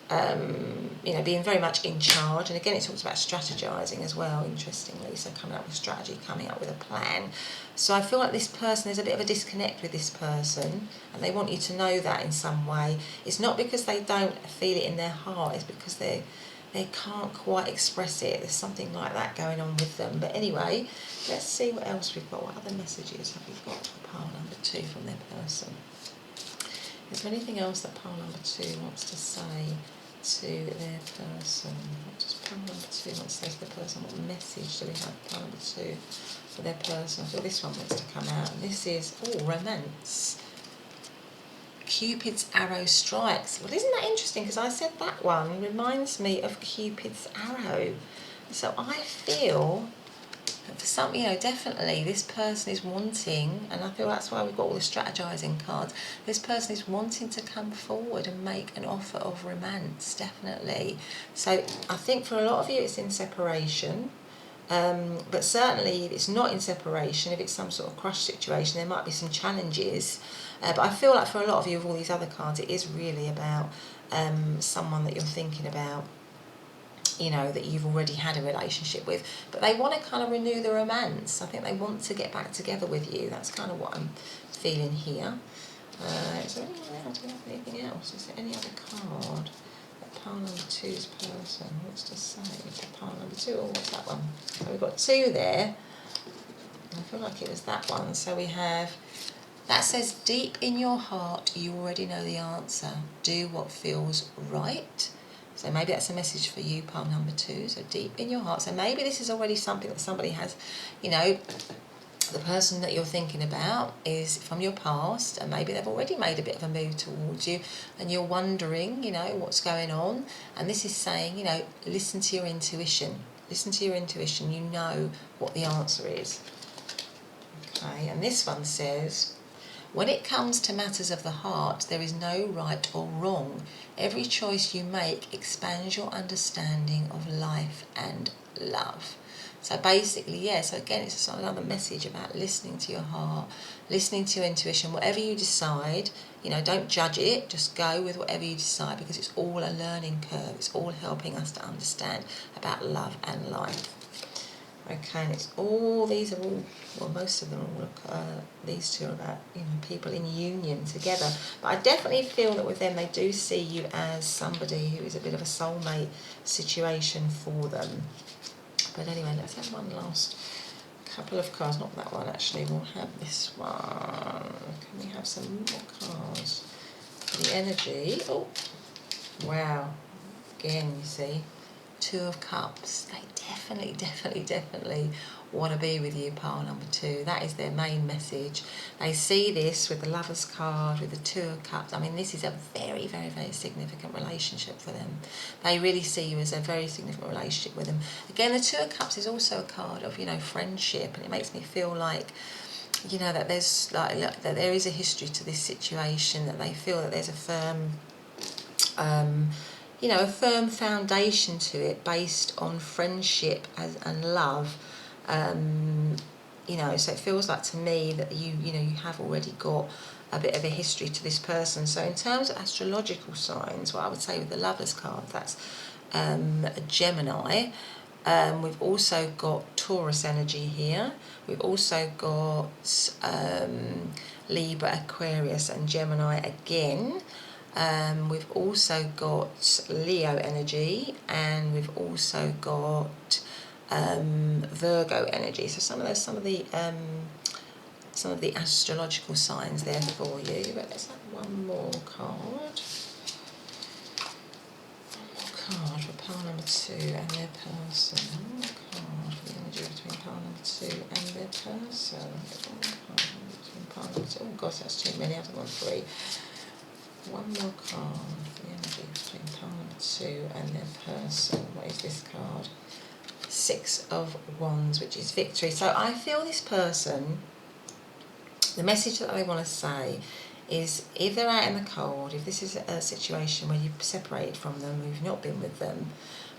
being very much in charge. And again, it talks about strategizing as well, interestingly, so coming up with strategy, coming up with a plan. So I feel like this person, there's a bit of a disconnect with this person, and they want you to know that in some way. It's not because they don't feel it in their heart, it's because they can't quite express it. There's something like that going on with them. But anyway, let's see what else we've got. What other messages have we got for pile number 2 from their person? Is there anything else that pile number 2 wants to say to their person. What does pile number 2 want to say to the person? What message do we have pile number 2 for their person? I feel this one wants to come out. And this is, romance. Cupid's arrow strikes. Well, isn't that interesting? Because I said that one reminds me of Cupid's arrow. So I feel that for some, definitely this person is wanting, and I feel that's why we've got all the strategizing cards. This person is wanting to come forward and make an offer of romance, definitely. So I think for a lot of you it's in separation. But certainly if it's not in separation, if it's some sort of crush situation, there might be some challenges. But I feel like for a lot of you with all these other cards, it is really about someone that you're thinking about, that you've already had a relationship with. But they want to kind of renew the romance. I think they want to get back together with you. That's kind of what I'm feeling here. Is there anyone else? Do we have anything else? Is there any other card that pile number 2's person wants to say to pile number 2? Or what's that one? So we've got 2 there. I feel like it was that one. So we have, that says, deep in your heart, you already know the answer. Do what feels right. So maybe that's a message for you, pile number 2. So deep in your heart. So maybe this is already something that somebody has, the person that you're thinking about is from your past, and maybe they've already made a bit of a move towards you, and you're wondering, what's going on. And this is saying, listen to your intuition. Listen to your intuition. You know what the answer is. Okay, and this one says, when it comes to matters of the heart, there is no right or wrong. Every choice you make expands your understanding of life and love. So basically, so again, it's another message about listening to your heart, listening to your intuition. Whatever you decide, don't judge it, just go with whatever you decide, because it's all a learning curve. It's all helping us to understand about love and life. Okay, and it's all, these are all, well, most of them all, these two are about, people in union together. But I definitely feel that with them, they do see you as somebody who is a bit of a soulmate situation for them. But anyway, let's have one last couple of cards. Not that one, actually. We'll have this one. Can we have some more cards? The energy. Oh, wow. Again, you see. 2 of Cups. They definitely want to be with you, pile number 2. That is their main message. They see this with the Lovers card, with the 2 of Cups. I mean, this is a very, very, very significant relationship for them. They really see you as a very significant relationship with them. Again, the 2 of Cups is also a card of, friendship, and it makes me feel like, that there's that there is a history to this situation, that they feel that there's a firm a firm foundation to it based on friendship and love. So it feels like to me that you have already got a bit of a history to this person. So in terms of astrological signs, what I would say with the Lovers card, that's a Gemini. We've also got Taurus energy here. We've also got Libra, Aquarius and Gemini again. We've also got Leo energy, and we've also got Virgo energy. So some of the astrological signs there for you. But let's have one more card. For pile number 2 and their person. One more card for the energy between pile number 2 and their person. One more card between pile number 2. Oh gosh, that's too many. I don't want 3. One more card for the energy between pile number 2 and their person. What is this card? 6 of Wands, which is victory. So I feel this person, the message that they want to say is, if they're out in the cold, if this is a situation where you've separated from them, or you've not been with them,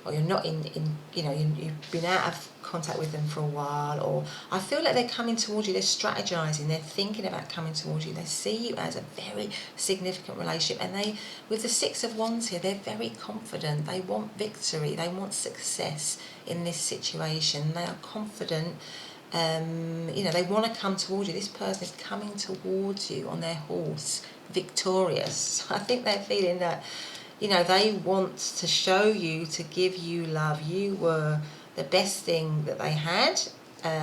or you're not you've been out of contact with them for a while, or I feel like they're coming towards you, they're strategizing, they're thinking about coming towards you, they see you as a very significant relationship, and they, with the 6 of Wands here, they're very confident, they want victory, they want success in this situation, they are confident. They want to come towards you. This person is coming towards you on their horse, victorious. So I think they're feeling that, they want to show you, to give you love. You were the best thing that they had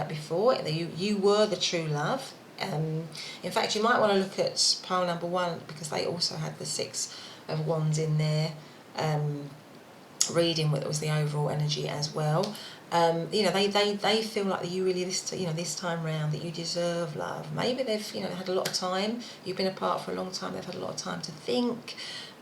before. You were the true love. In fact, you might want to look at pile number 1, because they also had the 6 of Wands in there. reading what was the overall energy as well. You know, they feel like you really, this time round, that you deserve love. Maybe they've, had a lot of time. You've been apart for a long time. They've had a lot of time to think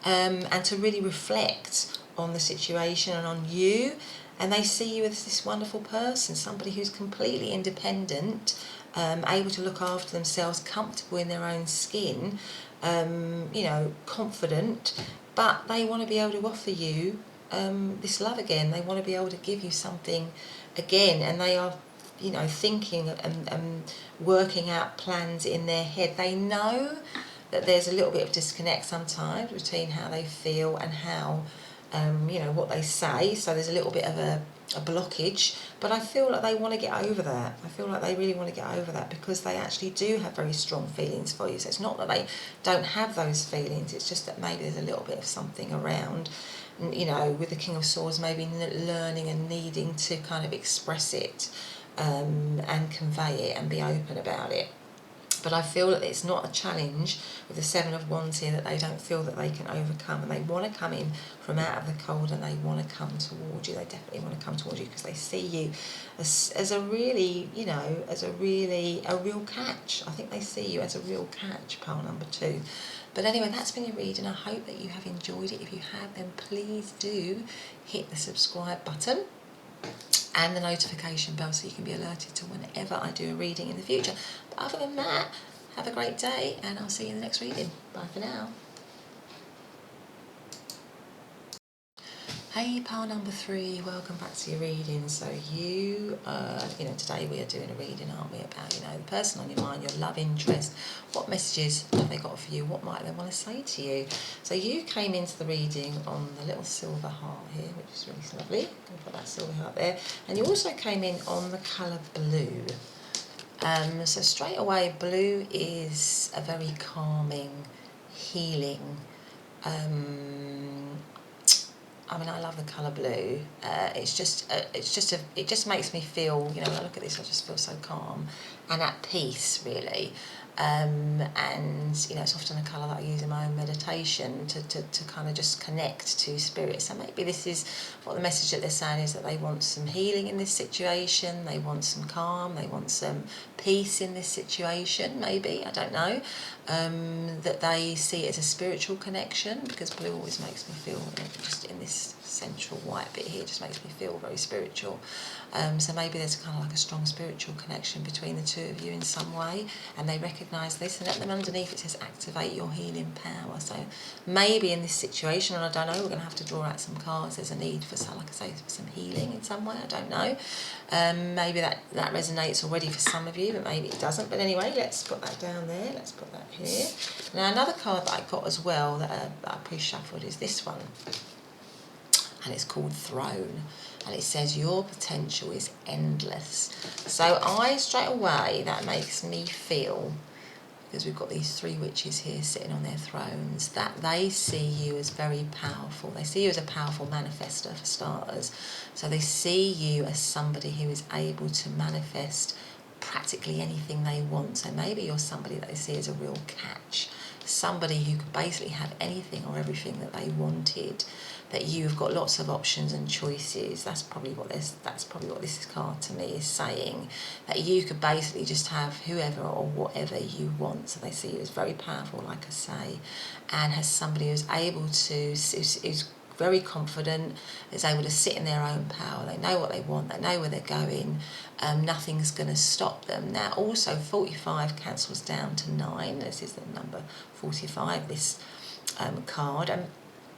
and to really reflect on the situation and on you. And they see you as this wonderful person, somebody who's completely independent, able to look after themselves, comfortable in their own skin, confident, but they want to be able to offer you this love again. They want to be able to give you something again, and they are, thinking and working out plans in their head. They know that there's a little bit of disconnect sometimes between how they feel and how, what they say. So there's a little bit of a blockage, but I feel like they want to get over that. I feel like they really want to get over that, because they actually do have very strong feelings for you. So it's not that they don't have those feelings, it's just that maybe there's a little bit of something around, with the King of Swords, maybe learning and needing to kind of express it and convey it and be open about it. But I feel that it's not a challenge with the Seven of Wands here that they don't feel that they can overcome, and they want to come in from out of the cold, and they want to come towards you. They definitely want to come towards you because they see you as a really, a real catch. I think they see you as a real catch, pile number 2. But anyway, that's been your reading. I hope that you have enjoyed it. If you have, then please do hit the subscribe button and the notification bell so you can be alerted to whenever I do a reading in the future. But other than that, have a great day, and I'll see you in the next reading. Bye for now. Hey, pile number 3, welcome back to your reading. So today we are doing a reading, aren't we, about, the person on your mind, your love interest. What messages have they got for you? What might they want to say to you? So you came into the reading on the little silver heart here, which is really lovely. I'm going to put that silver heart there. And you also came in on the colour blue. So straight away, blue is a very calming, healing, I love the colour blue. It just makes me feel, when I look at this, I just feel so calm and at peace, really. And it's often a colour that I use in my own meditation to kind of just connect to spirit. So maybe this is what the message that they're saying is, that they want some healing in this situation, they want some calm, they want some peace in this situation, maybe, I don't know. That they see it as a spiritual connection, because blue always makes me feel, just in this central white bit here, just makes me feel very spiritual. So maybe there's kind of like a strong spiritual connection between the two of you in some way, and they recognise this, and at them underneath it says activate your healing power. So maybe in this situation, and I don't know, we're going to have to draw out some cards, there's a need for, like I say, for some healing in some way, I don't know. Maybe that resonates already for some of you, but maybe it doesn't. But anyway, let's put that down there, let's put that here. Now another card that I got as well that I pre-shuffled is this one, and it's called Throne, and it says your potential is endless. So straight away, that makes me feel, because we've got these 3 witches here sitting on their thrones, that they see you as very powerful. They see you as a powerful manifester, for starters. So they see you as somebody who is able to manifest practically anything they want. So maybe you're somebody that they see as a real catch, somebody who could basically have anything or everything that they wanted, that you've got lots of options and choices. That's probably what this card to me is saying, that you could basically just have whoever or whatever you want. So they see you as very powerful, like I say, and as somebody who's able to, who's very confident, is able to sit in their own power. They know what they want, they know where they're going, nothing's going to stop them. Now also 45 cancels down to 9. This is the number 45, this card.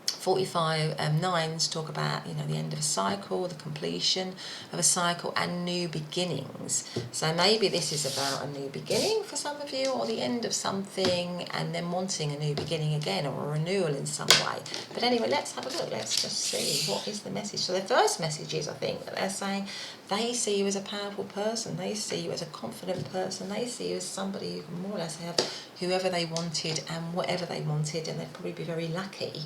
45 9s talk about the end of a cycle, the completion of a cycle, and new beginnings. So maybe this is about a new beginning for some of you, or the end of something and then wanting a new beginning again, or a renewal in some way. But anyway, let's have a look. Let's just see what is the message. So the first message is, I think, that they're saying they see you as a powerful person, they see you as a confident person, they see you as somebody who can more or less have whoever they wanted and whatever they wanted, and they'd probably be very lucky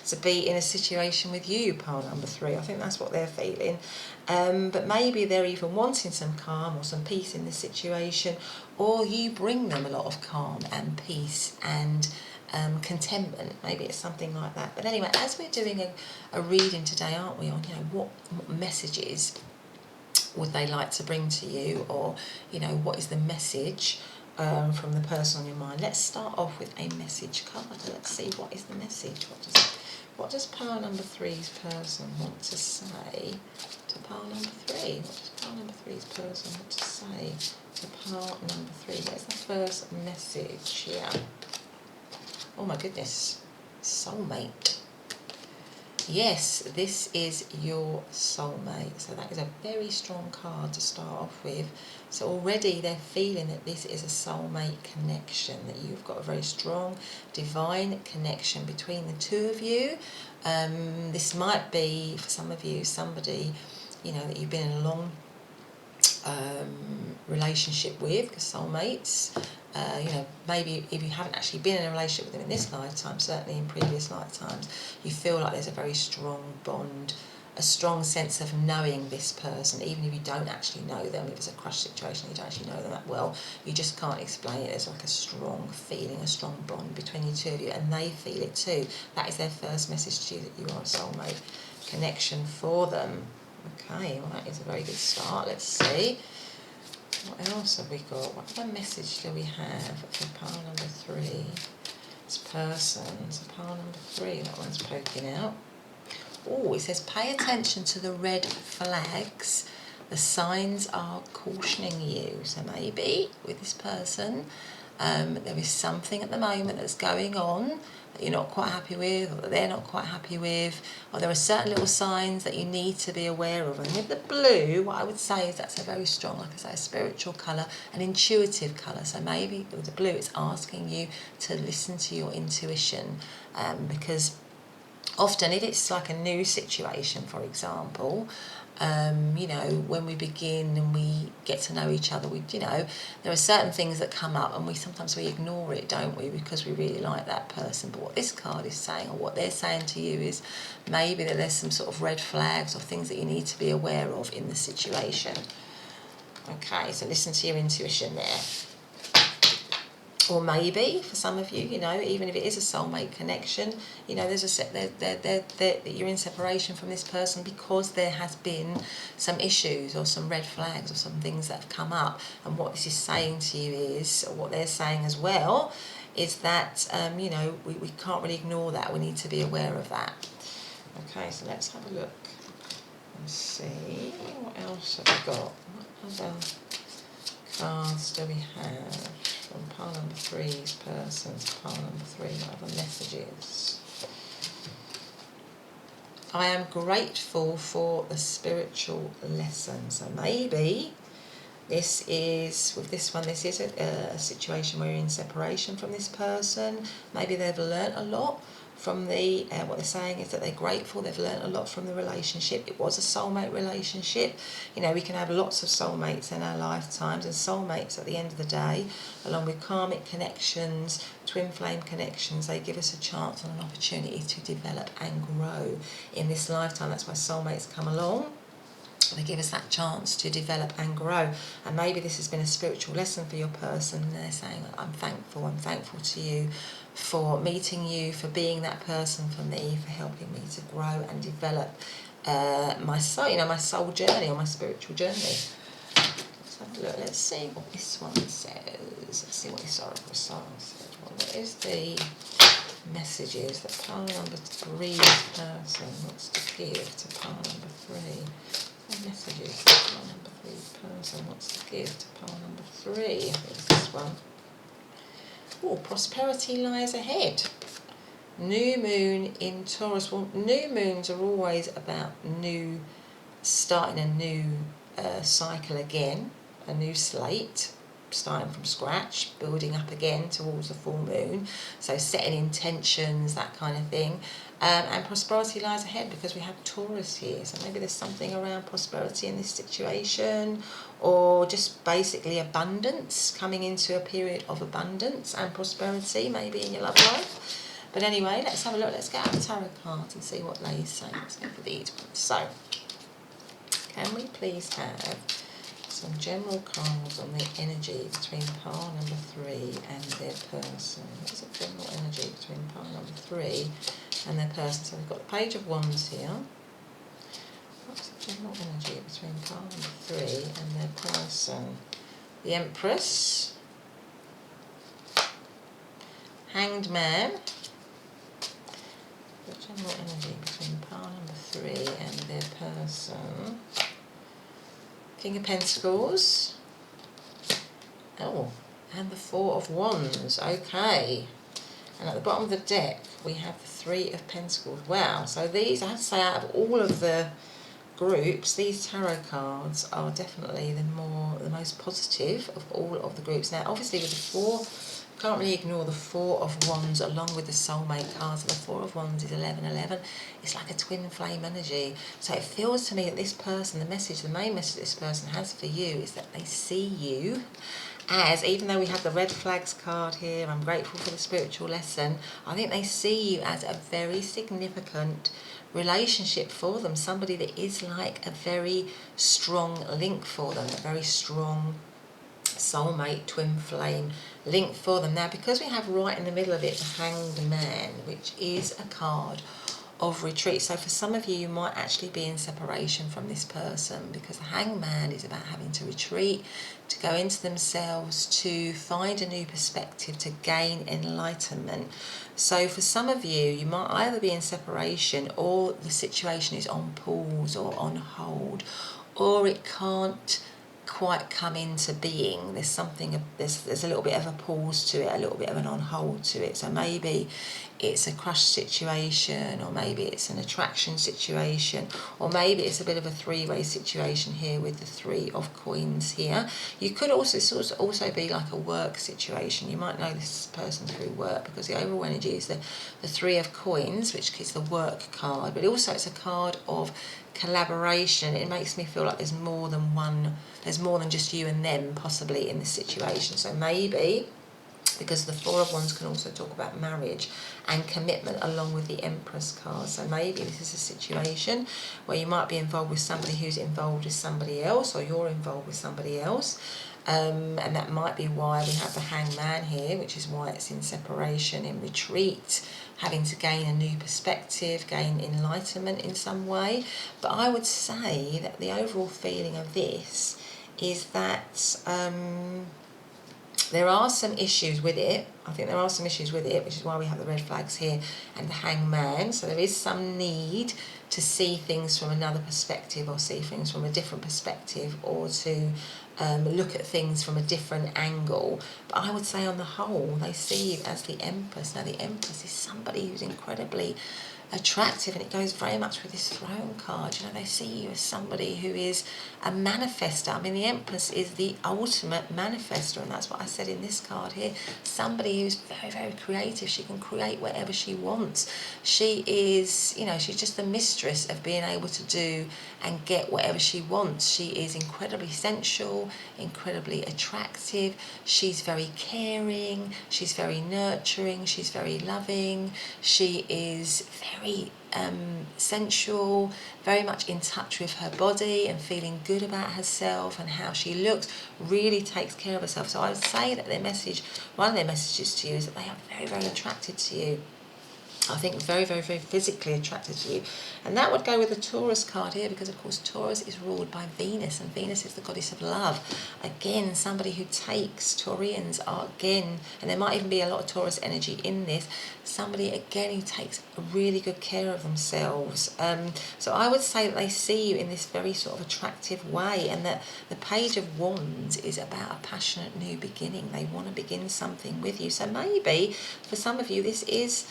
to be in a situation with you, pile number 3. I think that's what they're feeling. But maybe they're even wanting some calm or some peace in this situation, or you bring them a lot of calm and peace and contentment. Maybe it's something like that. But anyway, as we're doing a reading today, aren't we, on, you know, what messages would they like to bring to you, or, you know, what is the message from the person on your mind. Let's start off with a message card. Let's see, what is the message? What does pile number 3's person want to say to pile number 3? What does pile number 3's person want to say to pile number 3? Where's the first message? Yeah. Oh my goodness. Soulmate. Yes, this is your soulmate. So that is a very strong card to start off with. So already they're feeling that this is a soulmate connection, that you've got a very strong divine connection between the two of you. This might be, for some of you, somebody, you know, that you've been in a long relationship with, because soulmates, you know, maybe if you haven't actually been in a relationship with them in this lifetime, certainly in previous lifetimes, you feel like there's a very strong bond, a strong sense of knowing this person, even if you don't actually know them. If it's a crush situation, you don't actually know them that well, you just can't explain it. There's like a strong feeling, a strong bond between the two of you, and they feel it too. That is their first message to you, that you are a soulmate connection for them. Okay, well, that is a very good start. Let's see. What else have we got? What other message do we have for pile number 3? This person. So pile number 3, that one's poking out. Oh, it says, pay attention to the red flags. The signs are cautioning you. So maybe with this person, there is something at the moment that's going on that you're not quite happy with, or that they're not quite happy with, or there are certain little signs that you need to be aware of. And with the blue, what I would say is that's a very strong, like I say, a spiritual colour, an intuitive colour. So maybe with the blue, it's asking you to listen to your intuition, because often if it's like a new situation, for example, you know, when we begin and we get to know each other, you know, there are certain things that come up and sometimes we ignore it, don't we, because we really like that person. But what this card is saying, or what they're saying to you, is maybe that there's some sort of red flags or things that you need to be aware of in the situation. Okay, so listen to your intuition there. Or maybe for some of you, you know, even if it is a soulmate connection, you know, there's that you're in separation from this person because there has been some issues or some red flags or some things that have come up. And what this is saying to you is, or what they're saying as well, is that, you know, we can't really ignore that. We need to be aware of that. Okay, so let's have a look and see what else have we got. What other cards do we have from pile number 3's person to pile number 3? What other messages? I am grateful for the spiritual lesson. So maybe this is, with this one, this is a situation where you're in separation from this person. Maybe they've learnt a lot from the, what they're saying is that they're grateful, they've learnt a lot from the relationship. It was a soulmate relationship. You know, we can have lots of soulmates in our lifetimes, and soulmates at the end of the day, along with karmic connections, twin flame connections, they give us a chance and an opportunity to develop and grow in this lifetime. That's why soulmates come along. They give us that chance to develop and grow. And maybe this has been a spiritual lesson for your person, and they're saying, I'm thankful to you for meeting you, for being that person for me, for helping me to grow and develop my soul, you know, my soul journey, or my spiritual journey. Let's have a look. Let's see what this one says. Let's see what this oracle song says. Well, what is the messages that pile number 3's person wants to give to pile number 3? What messages that pile number 3's person wants to give to pile number 3? I think it's this one. Oh, prosperity lies ahead. New moon in Taurus. Well, new moons are always about starting a new cycle again, a new slate, starting from scratch, building up again towards the full moon. So setting intentions, that kind of thing. And prosperity lies ahead because we have Taurus here. So maybe there's something around prosperity in this situation, or just basically abundance, coming into a period of abundance and prosperity, maybe in your love life. But anyway, let's have a look. Let's get out the tarot cards and see what they say. Let's go for these ones. So, can we please have some general cards on the energy between pile number 3 and their person. What is the general energy between pile number 3 and their person? So we've got the Page of Wands here. What's the general energy between pile number 3 and their person? The Empress, Hanged Man. The general energy between pile number 3 and their person. King of Pentacles. Oh, and the Four of Wands. Okay. And at the bottom of the deck, we have the Three of Pentacles. Wow. So these, I have to say, out of all of the groups, these tarot cards are definitely the most positive of all of the groups. Now, obviously, with the four, can't really ignore the Four of Wands along with the soulmate cards. The Four of Wands is 1111. It's like a twin flame energy. So it feels to me that this person, the main message this person has for you is that they see you as, even though we have the red flags card here, I'm grateful for the spiritual lesson, I think they see you as a very significant relationship for them, somebody that is like a very strong link for them, a very strong soulmate, twin flame link for them. Now, because we have right in the middle of it the Hanged Man, which is a card of retreat. So for some of you, you might actually be in separation from this person, because the Hanged Man is about having to retreat, to go into themselves, to find a new perspective, to gain enlightenment. So for some of you, you might either be in separation, or the situation is on pause or on hold, or it can't quite come into being. There's something, there's a little bit of a pause to it, a little bit of an on hold to it. So maybe it's a crush situation, or maybe it's an attraction situation, or maybe it's a bit of a three-way situation here with the Three of Coins here. You could also, this will also be like a work situation. You might know this person through work, because the overall energy is the Three of Coins, which is the work card, but also it's a card of collaboration. It makes me feel like there's more than one, there's more than just you and them possibly in this situation. So maybe, because the Four of Wands can also talk about marriage and commitment along with the Empress card. So maybe this is a situation where you might be involved with somebody who's involved with somebody else, or you're involved with somebody else. And that might be why we have the Hanged Man here, which is why it's in separation, in retreat, having to gain a new perspective, gain enlightenment in some way. But I would say that the overall feeling of this is that there are some issues with it. I think there are some issues with it, which is why we have the red flags here and the Hanged Man. So there is some need to see things from another perspective, or see things from a different perspective, or to look at things from a different angle. But I would say on the whole, they see you as the Empress. Now, the Empress is somebody who's incredibly attractive, and it goes very much with this Throne card. You know, they see you as somebody who is a manifester. I mean, the Empress is the ultimate manifester, and that's what I said in this card here. Somebody who's very, very creative. She can create whatever she wants. She is, you know, she's just the mistress of being able to do and get whatever she wants. She is incredibly sensual, incredibly attractive. She's very caring. She's very nurturing. She's very loving. She is very sensual, very much in touch with her body and feeling good about herself and how she looks, really takes care of herself. So I would say that their message, one of their messages to you, is that they are very, very attracted to you. I think very, very, very physically attracted to you. And that would go with the Taurus card here, because of course Taurus is ruled by Venus, and Venus is the goddess of love. Again, somebody who takes, Taurians are again, and there might even be a lot of Taurus energy in this, somebody again who takes really good care of themselves. So I would say that they see you in this very sort of attractive way, and that the Page of Wands is about a passionate new beginning. They want to begin something with you. So maybe for some of you this is,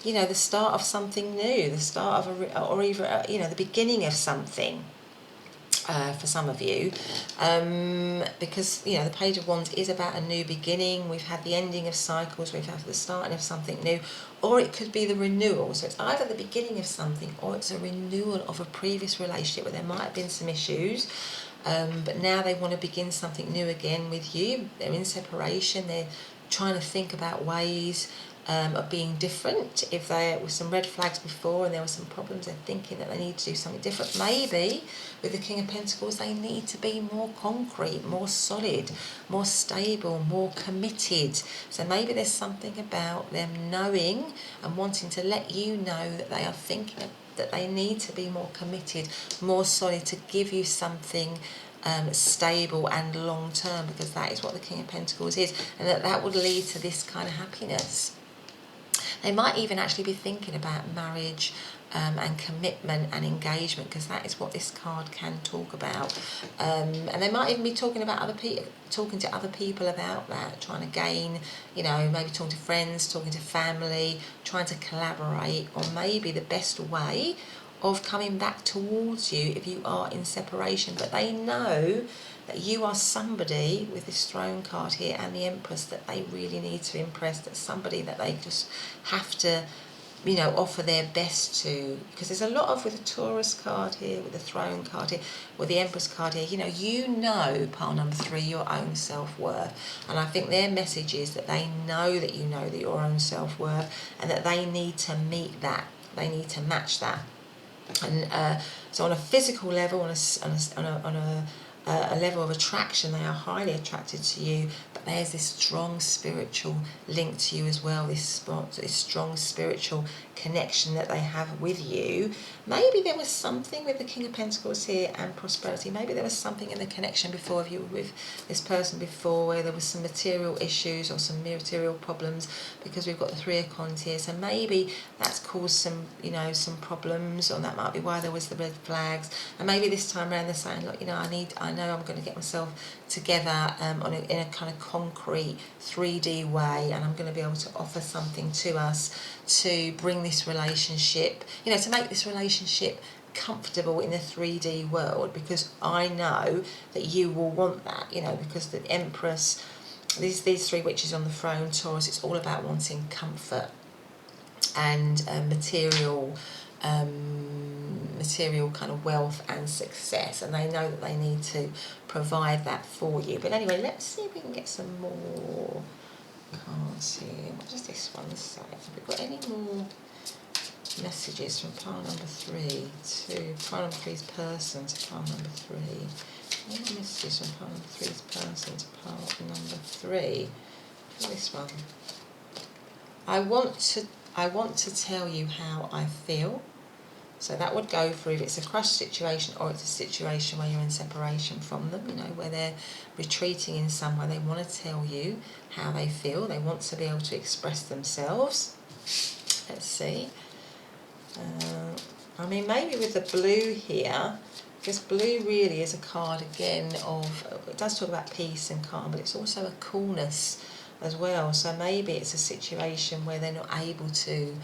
you know, the start of something new, the start of or even, you know, the beginning of something for some of you. Because, you know, the Page of Wands is about a new beginning. We've had the ending of cycles, we've had the starting of something new, or it could be the renewal. So it's either the beginning of something, or it's a renewal of a previous relationship where there might have been some issues. But now they want to begin something new again with you. They're in separation. They're trying to think about ways of being different. If there were some red flags before and there were some problems, they're thinking that they need to do something different. Maybe with the King of Pentacles, they need to be more concrete, more solid, more stable, more committed. So maybe there's something about them knowing and wanting to let you know that they are thinking that they need to be more committed, more solid, to give you something stable and long term, because that is what the King of Pentacles is, and that would lead to this kind of happiness. They might even actually be thinking about marriage and commitment and engagement, because that is what this card can talk about. And they might even be talking about talking to other people about that, trying to gain, maybe talking to friends, talking to family, trying to collaborate on maybe the best way of coming back towards you if you are in separation. But they know that you are somebody, with this Throne card here and the Empress, that they really need to impress, that's somebody that they just have to, offer their best to. Because there's a lot of, with the Taurus card here, with the Throne card here, with the Empress card here, pile number 3, your own self-worth. And I think their message is that they know that you know that your own self-worth, and that they need to meet that, they need to match that. And so on a physical level, on a level of attraction, they are highly attracted to you, but there's this strong spiritual link to you as well, this strong spiritual connection that they have with you. Maybe there was something with the King of Pentacles here and prosperity. Maybe there was something in the connection before, if you were with this person before, where there was some material issues or some material problems, because we've got the 3 of Wands here. So maybe that's caused some, some problems, or that might be why there was the red flags. And maybe this time around they're saying, look, I know I'm going to get myself together in a kind of concrete 3D way, and I'm going to be able to offer something to us to bring this relationship, to make this relationship comfortable in the 3D world, because I know that you will want that, because the Empress, these 3 witches on the throne, Taurus, it's all about wanting comfort and material kind of wealth and success, and they know that they need to provide that for you. But anyway, let's see if we can get some more cards here. What does this one say? Have we got any more messages from pile number 3 to pile number 3's person to pile number 3? Any messages from pile number 3's person to pile number 3? For this one, I want to tell you how I feel. So that would go for if it's a crush situation, or it's a situation where you're in separation from them, where they're retreating in some way. They want to tell you how they feel. They want to be able to express themselves. Let's see. Maybe with the blue here, because blue really is a card again of, it does talk about peace and calm, but it's also a coolness as well. So maybe it's a situation where they're not able to,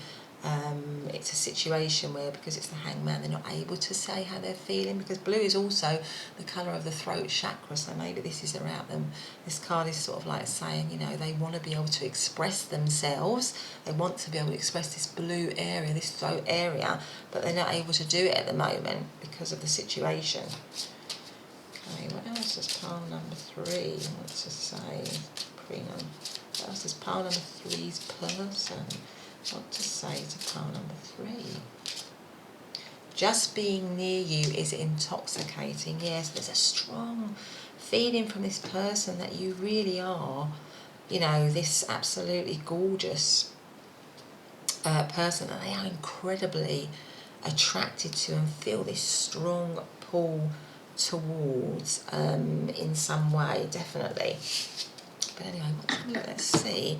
it's a situation where, because it's the Hangman, they're not able to say how they're feeling, because blue is also the colour of the throat chakra. So maybe this is around them. This card is sort of like saying, they want to be able to express themselves. They want to be able to express this blue area, this throat area, but they're not able to do it at the moment because of the situation. Okay, what else does pile number 3 want to say? What else does pile number 3's person want to say to pile number 3? Just being near you is intoxicating. Yes, there's a strong feeling from this person that you really are, this absolutely gorgeous person that they are incredibly attracted to, and feel this strong pull towards in some way, definitely. But anyway, let's see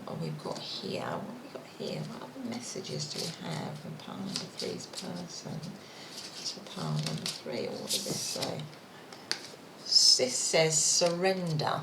what we've got here. What other messages do we have from pile number 3's person to pile number 3? What does this say? This says surrender.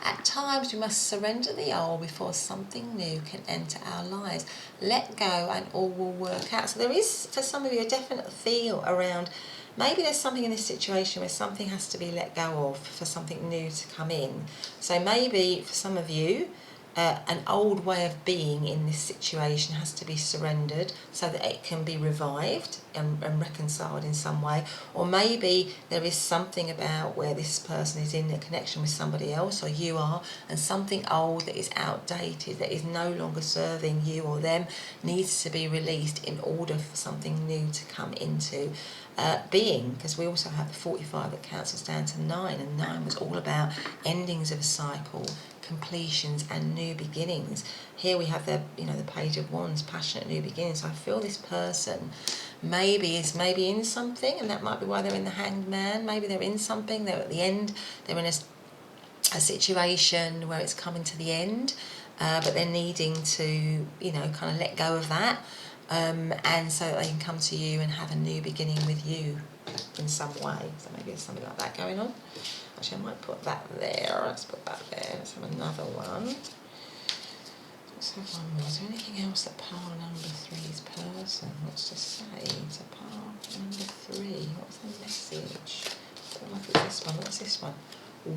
At times we must surrender the old before something new can enter our lives. Let go and all will work out. So there is, for some of you, a definite feel around, maybe there's something in this situation where something has to be let go of for something new to come in. So maybe for some of you, an old way of being in this situation has to be surrendered so that it can be revived and reconciled in some way. Or maybe there is something about where this person is in a connection with somebody else, or you are, and something old that is outdated, that is no longer serving you or them, needs to be released in order for something new to come into being. Because we also have the 45 that counts us down to 9, and 9 was all about endings of a cycle, completions and new beginnings. Here we have the Page of Wands, passionate new beginnings. So I feel this person is in something, and that might be why they're in the Hanged Man. Maybe they're in something, they're at the end, they're in a situation where it's coming to the end, but they're needing to kind of let go of that, and so that they can come to you and have a new beginning with you in some way. So maybe there's something like that going on. Actually, I might put that there. Let's put that there. Let's have another one. Let's have one more. Is there anything else that pile number 3's person wants to say to pile number 3? What's the message? I don't know if it's this one. What's this one?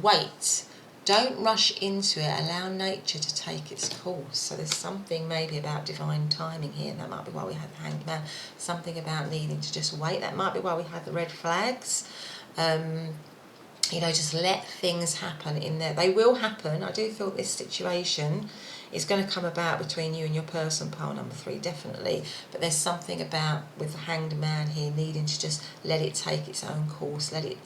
Wait. Don't rush into it. Allow nature to take its course. So there's something maybe about divine timing here. That might be why we have the Hanged Man. Something about needing to just wait. That might be why we have the red flags. Just let things happen in there. They will happen. I do feel this situation is going to come about between you and your person, pile number 3, definitely. But there's something about, with the Hanged Man here, needing to just let it take its own course, let it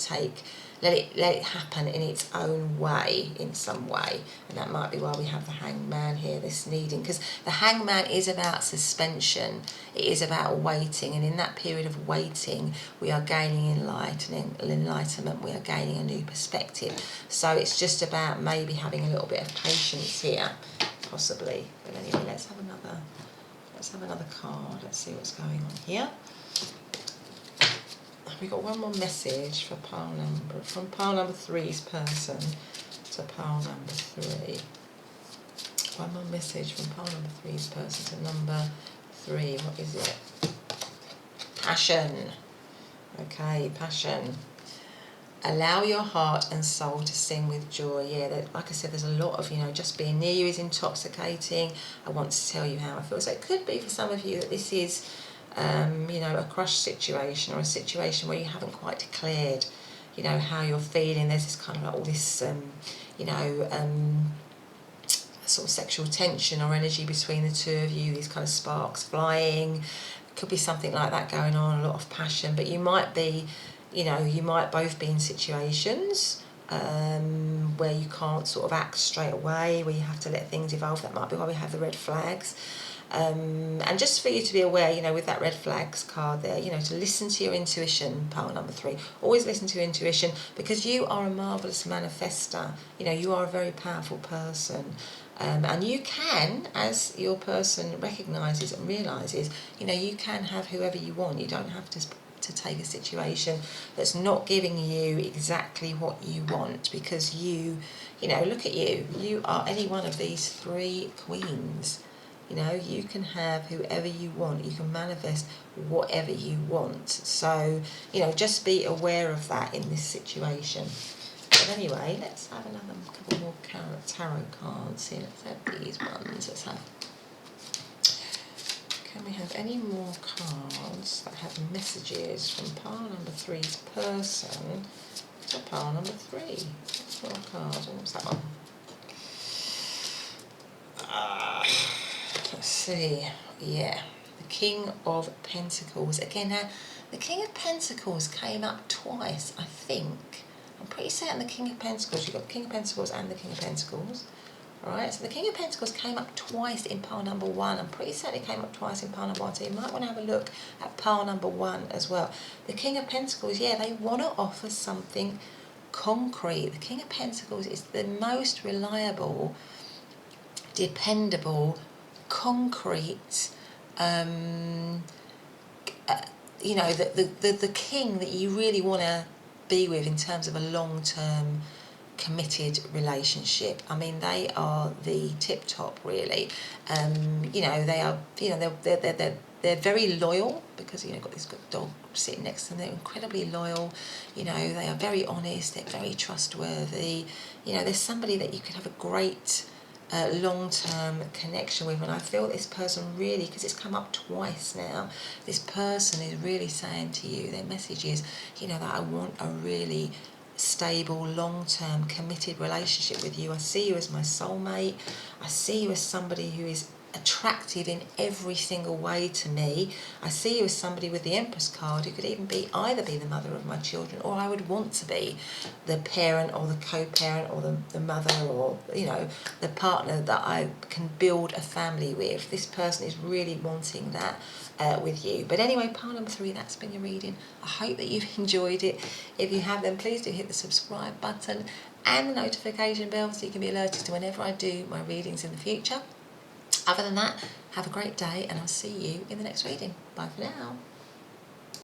happen in its own way, in some way. And that might be why we have the Hanged Man here, this needing, because the Hanged Man is about suspension. It is about waiting, and in that period of waiting, we are gaining enlightenment, we are gaining a new perspective. So it's just about maybe having a little bit of patience here, possibly. But anyway, let's have another card. Let's see what's going on here. We've got one more message from pile number 3's person to pile number 3. One more message from pile number 3's person to number 3. What is it? Passion. Okay, passion. Allow your heart and soul to sing with joy. Yeah, like I said, there's a lot of, just being near you is intoxicating. I want to tell you how I feel. So it could be for some of you that this is a crushed situation, or a situation where you haven't quite declared, how you're feeling. There's this kind of like all this, sort of sexual tension or energy between the two of you, these kind of sparks flying. Could be something like that going on, a lot of passion. But you might be, you might both be in situations where you can't sort of act straight away, where you have to let things evolve. That might be why we have the red flags. And just for you to be aware, with that red flags card there, to listen to your intuition, pile number 3. Always listen to your intuition, because you are a marvellous manifester. You are a very powerful person. And you can, as your person recognises and realises, you can have whoever you want. You don't have to take a situation that's not giving you exactly what you want, because look at you. You are any one of these 3 queens. You can have whoever you want. You can manifest whatever you want. So, just be aware of that in this situation. But anyway, let's have couple more tarot cards here. Let's have these ones. Can we have any more cards that have messages from pile number 3's person to pile number 3? What's more cards? What's that one? Let's see. Yeah, the King of Pentacles. Again, now, the King of Pentacles came up twice, I think. I'm pretty certain the King of Pentacles, you've got the King of Pentacles and the King of Pentacles. Alright, so the King of Pentacles came up twice in pile number 1. I'm pretty certain it came up twice in pile number 1, so you might want to have a look at pile number 1 as well. The King of Pentacles, yeah, they want to offer something concrete. The King of Pentacles is the most reliable, dependable, concrete, the king that you really want to be with in terms of a long-term committed relationship. I mean, they are the tip top, really. They are, they're very loyal, because got this good dog sitting next to them. They're incredibly loyal. They are very honest. They're very trustworthy. There's somebody that you could have a great long-term connection with, and I feel this person really, because it's come up twice now, this person is really saying to you, their message is, that I want a really stable, long-term, committed relationship with you. I see you as my soulmate. I see you as somebody who is attractive in every single way to me. I see you as somebody with the Empress card who could even either be the mother of my children, or I would want to be the parent or the co-parent or the mother, or the partner that I can build a family with. This person is really wanting that with you. But anyway, pile number 3, that's been your reading. I hope that you've enjoyed it. If you have, then please do hit the subscribe button and the notification bell so you can be alerted to whenever I do my readings in the future. Other than that, have a great day, and I'll see you in the next reading. Bye for now.